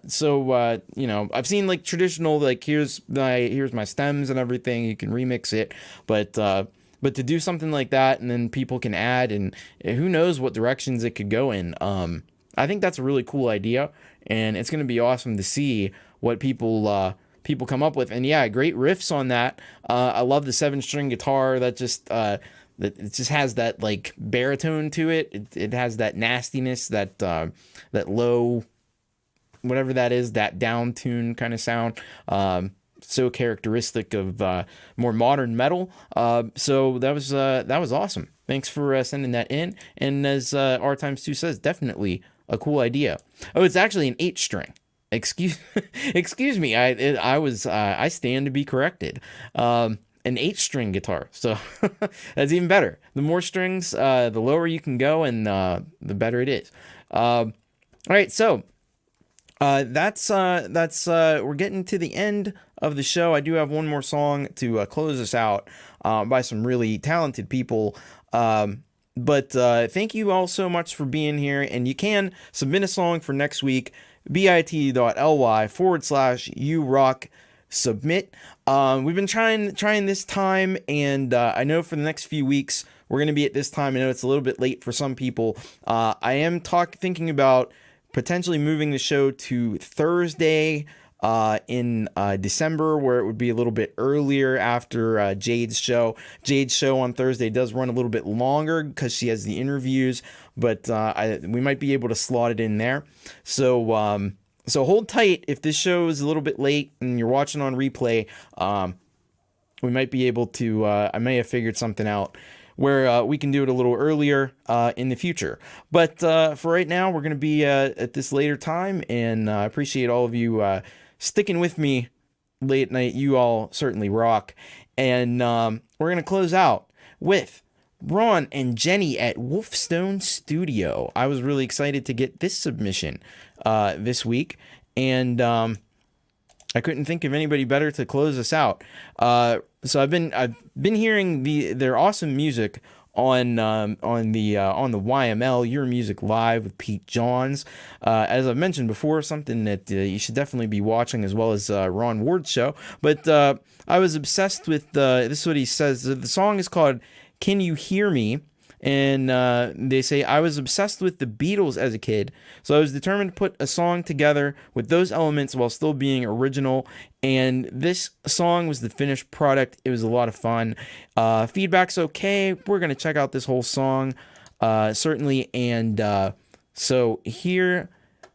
So you know, I've seen like traditional, like here's my stems and everything. You can remix it, but to do something like that, and then people can add, and who knows what directions it could go in. I think that's a really cool idea, and it's going to be awesome to see what people come up with. And yeah, great riffs on that. I love the 7-string guitar that just it just has that like baritone to it. It has that nastiness, that low, whatever that is, that down tune kind of sound. So characteristic of more modern metal. So that was awesome. Thanks for sending that in. And as R times 2 says, definitely a cool idea. Oh, it's actually an 8-string. Excuse me. I stand to be corrected. An 8-string guitar. So that's even better. The more strings, the lower you can go, and the better it is. All right, so that's we're getting to the end of the show. I do have one more song to close us out by some really talented people. But thank you all so much for being here. And you can submit a song for next week, bit.ly/urock-submit. We've been trying this time, and I know for the next few weeks we're going to be at this time. I know it's a little bit late for some people. I am thinking about potentially moving the show to Thursday in December, where it would be a little bit earlier after Jade's show. Jade's show on Thursday does run a little bit longer because she has the interviews, but we might be able to slot it in there. So hold tight. If this show is a little bit late and you're watching on replay, we might be able to, I may have figured something out where we can do it a little earlier in the future. But for right now, we're going to be at this later time, and I appreciate all of you sticking with me late at night. You all certainly rock. And we're going to close out with Ron and Jenny at Wolfestone Studio. I was really excited to get this submission this week, and I couldn't think of anybody better to close us out. So I've been hearing their awesome music on the YML, Your Music Live with Pete Johns. As I've mentioned before, something that you should definitely be watching, as well as Ron Ward's show. But I was obsessed with this is what he says. The song is called Can You Hear Me? And they say, I was obsessed with the Beatles as a kid, so I was determined to put a song together with those elements while still being original. And this song was the finished product. It was a lot of fun. Feedback's okay. We're going to check out this whole song, certainly. And so here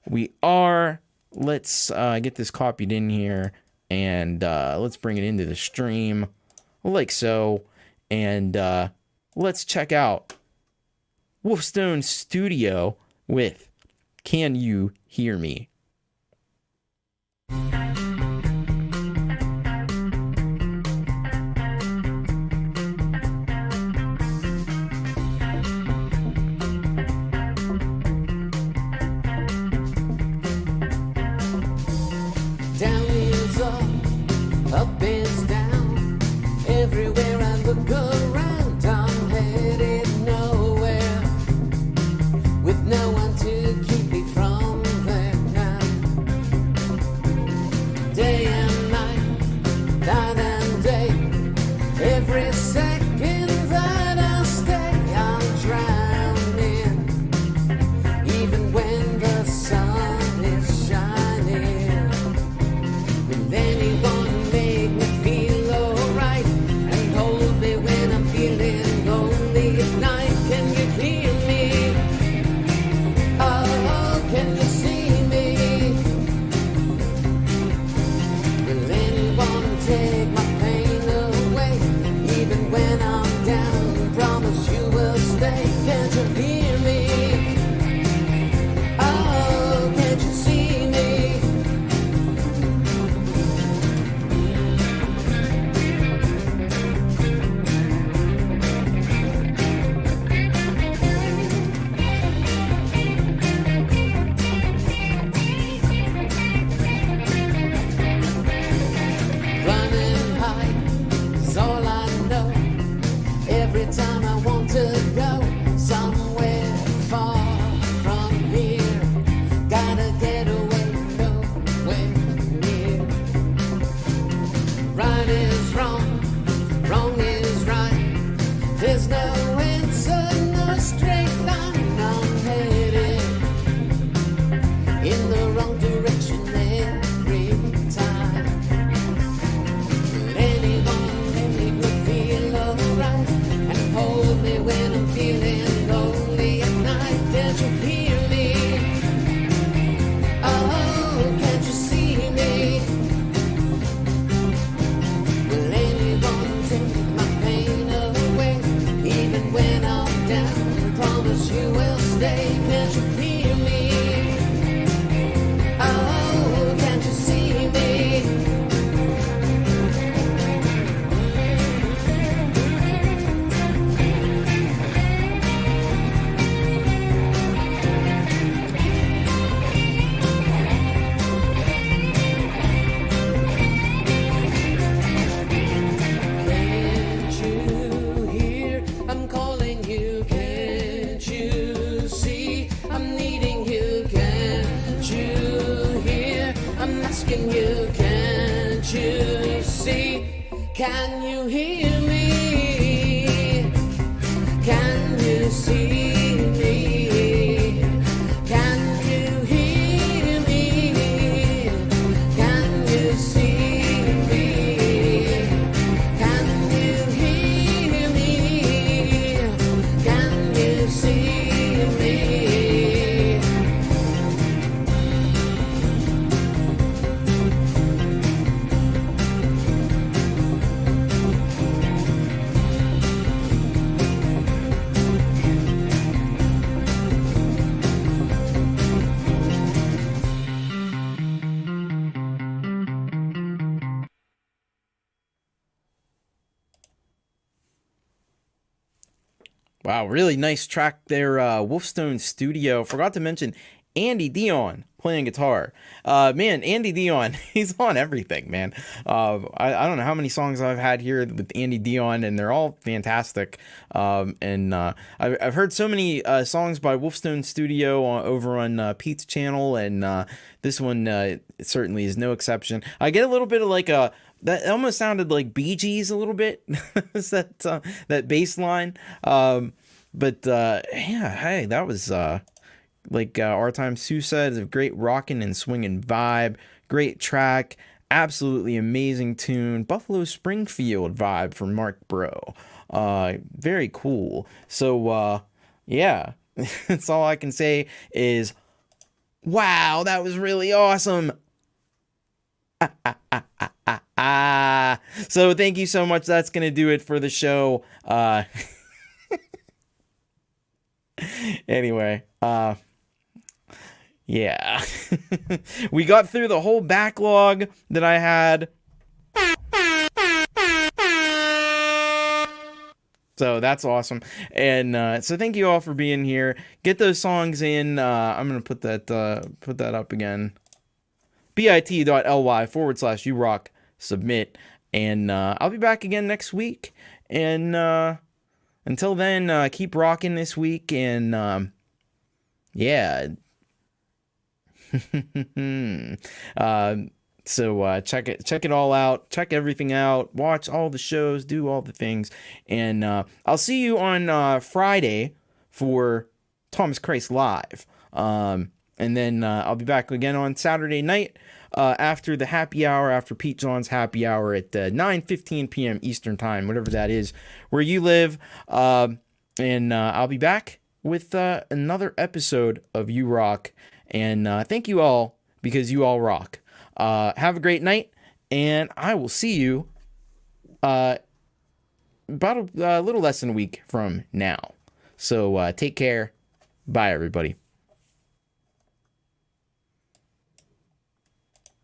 we are. Let's get this copied in here, and let's bring it into the stream like so. And let's check out Wolfestone Studio with Can You Hear Me? Down is up is down. Everywhere I look around, I'm headed nowhere, with no one to keep me from there now. Can you hear me? Can you see me? Can you hear me? Can you see me? Can you hear me? Can you see me? Wow, really nice track there, Wolfestone Studio. Forgot to mention Andy Dion playing guitar. Man, Andy Dion, he's on everything, man. I don't know how many songs I've had here with Andy Dion, and they're all fantastic. I've heard so many songs by Wolfestone Studio over on Pete's channel, and this one certainly is no exception. I get a little bit of like a... That almost sounded like Bee Gees a little bit, that bass line. But yeah, hey, that was like Our Time Sue said, a great rockin' and swinging vibe, great track, absolutely amazing tune, Buffalo Springfield vibe from Mark Bro. Very cool. So yeah, that's all I can say is, wow, that was really awesome. So thank you so much. That's gonna do it for the show. Anyway, yeah. We got through the whole backlog that I had. So that's awesome. And so thank you all for being here. Get those songs in. I'm gonna put that up again. bit.ly/urock submit, and I'll be back again next week, and until then, keep rocking this week, and yeah. So check it all out, check everything out, watch all the shows, do all the things, and I'll see you on Friday for Thomas Christ Live, and then I'll be back again on Saturday night after the happy hour, after Pete John's happy hour at 9:15 p.m. Eastern time, whatever that is where you live, and I'll be back with another episode of You Rock, and thank you all, because you all rock. Have a great night, and I will see you about a little less than a week from now. So take care. Bye, everybody.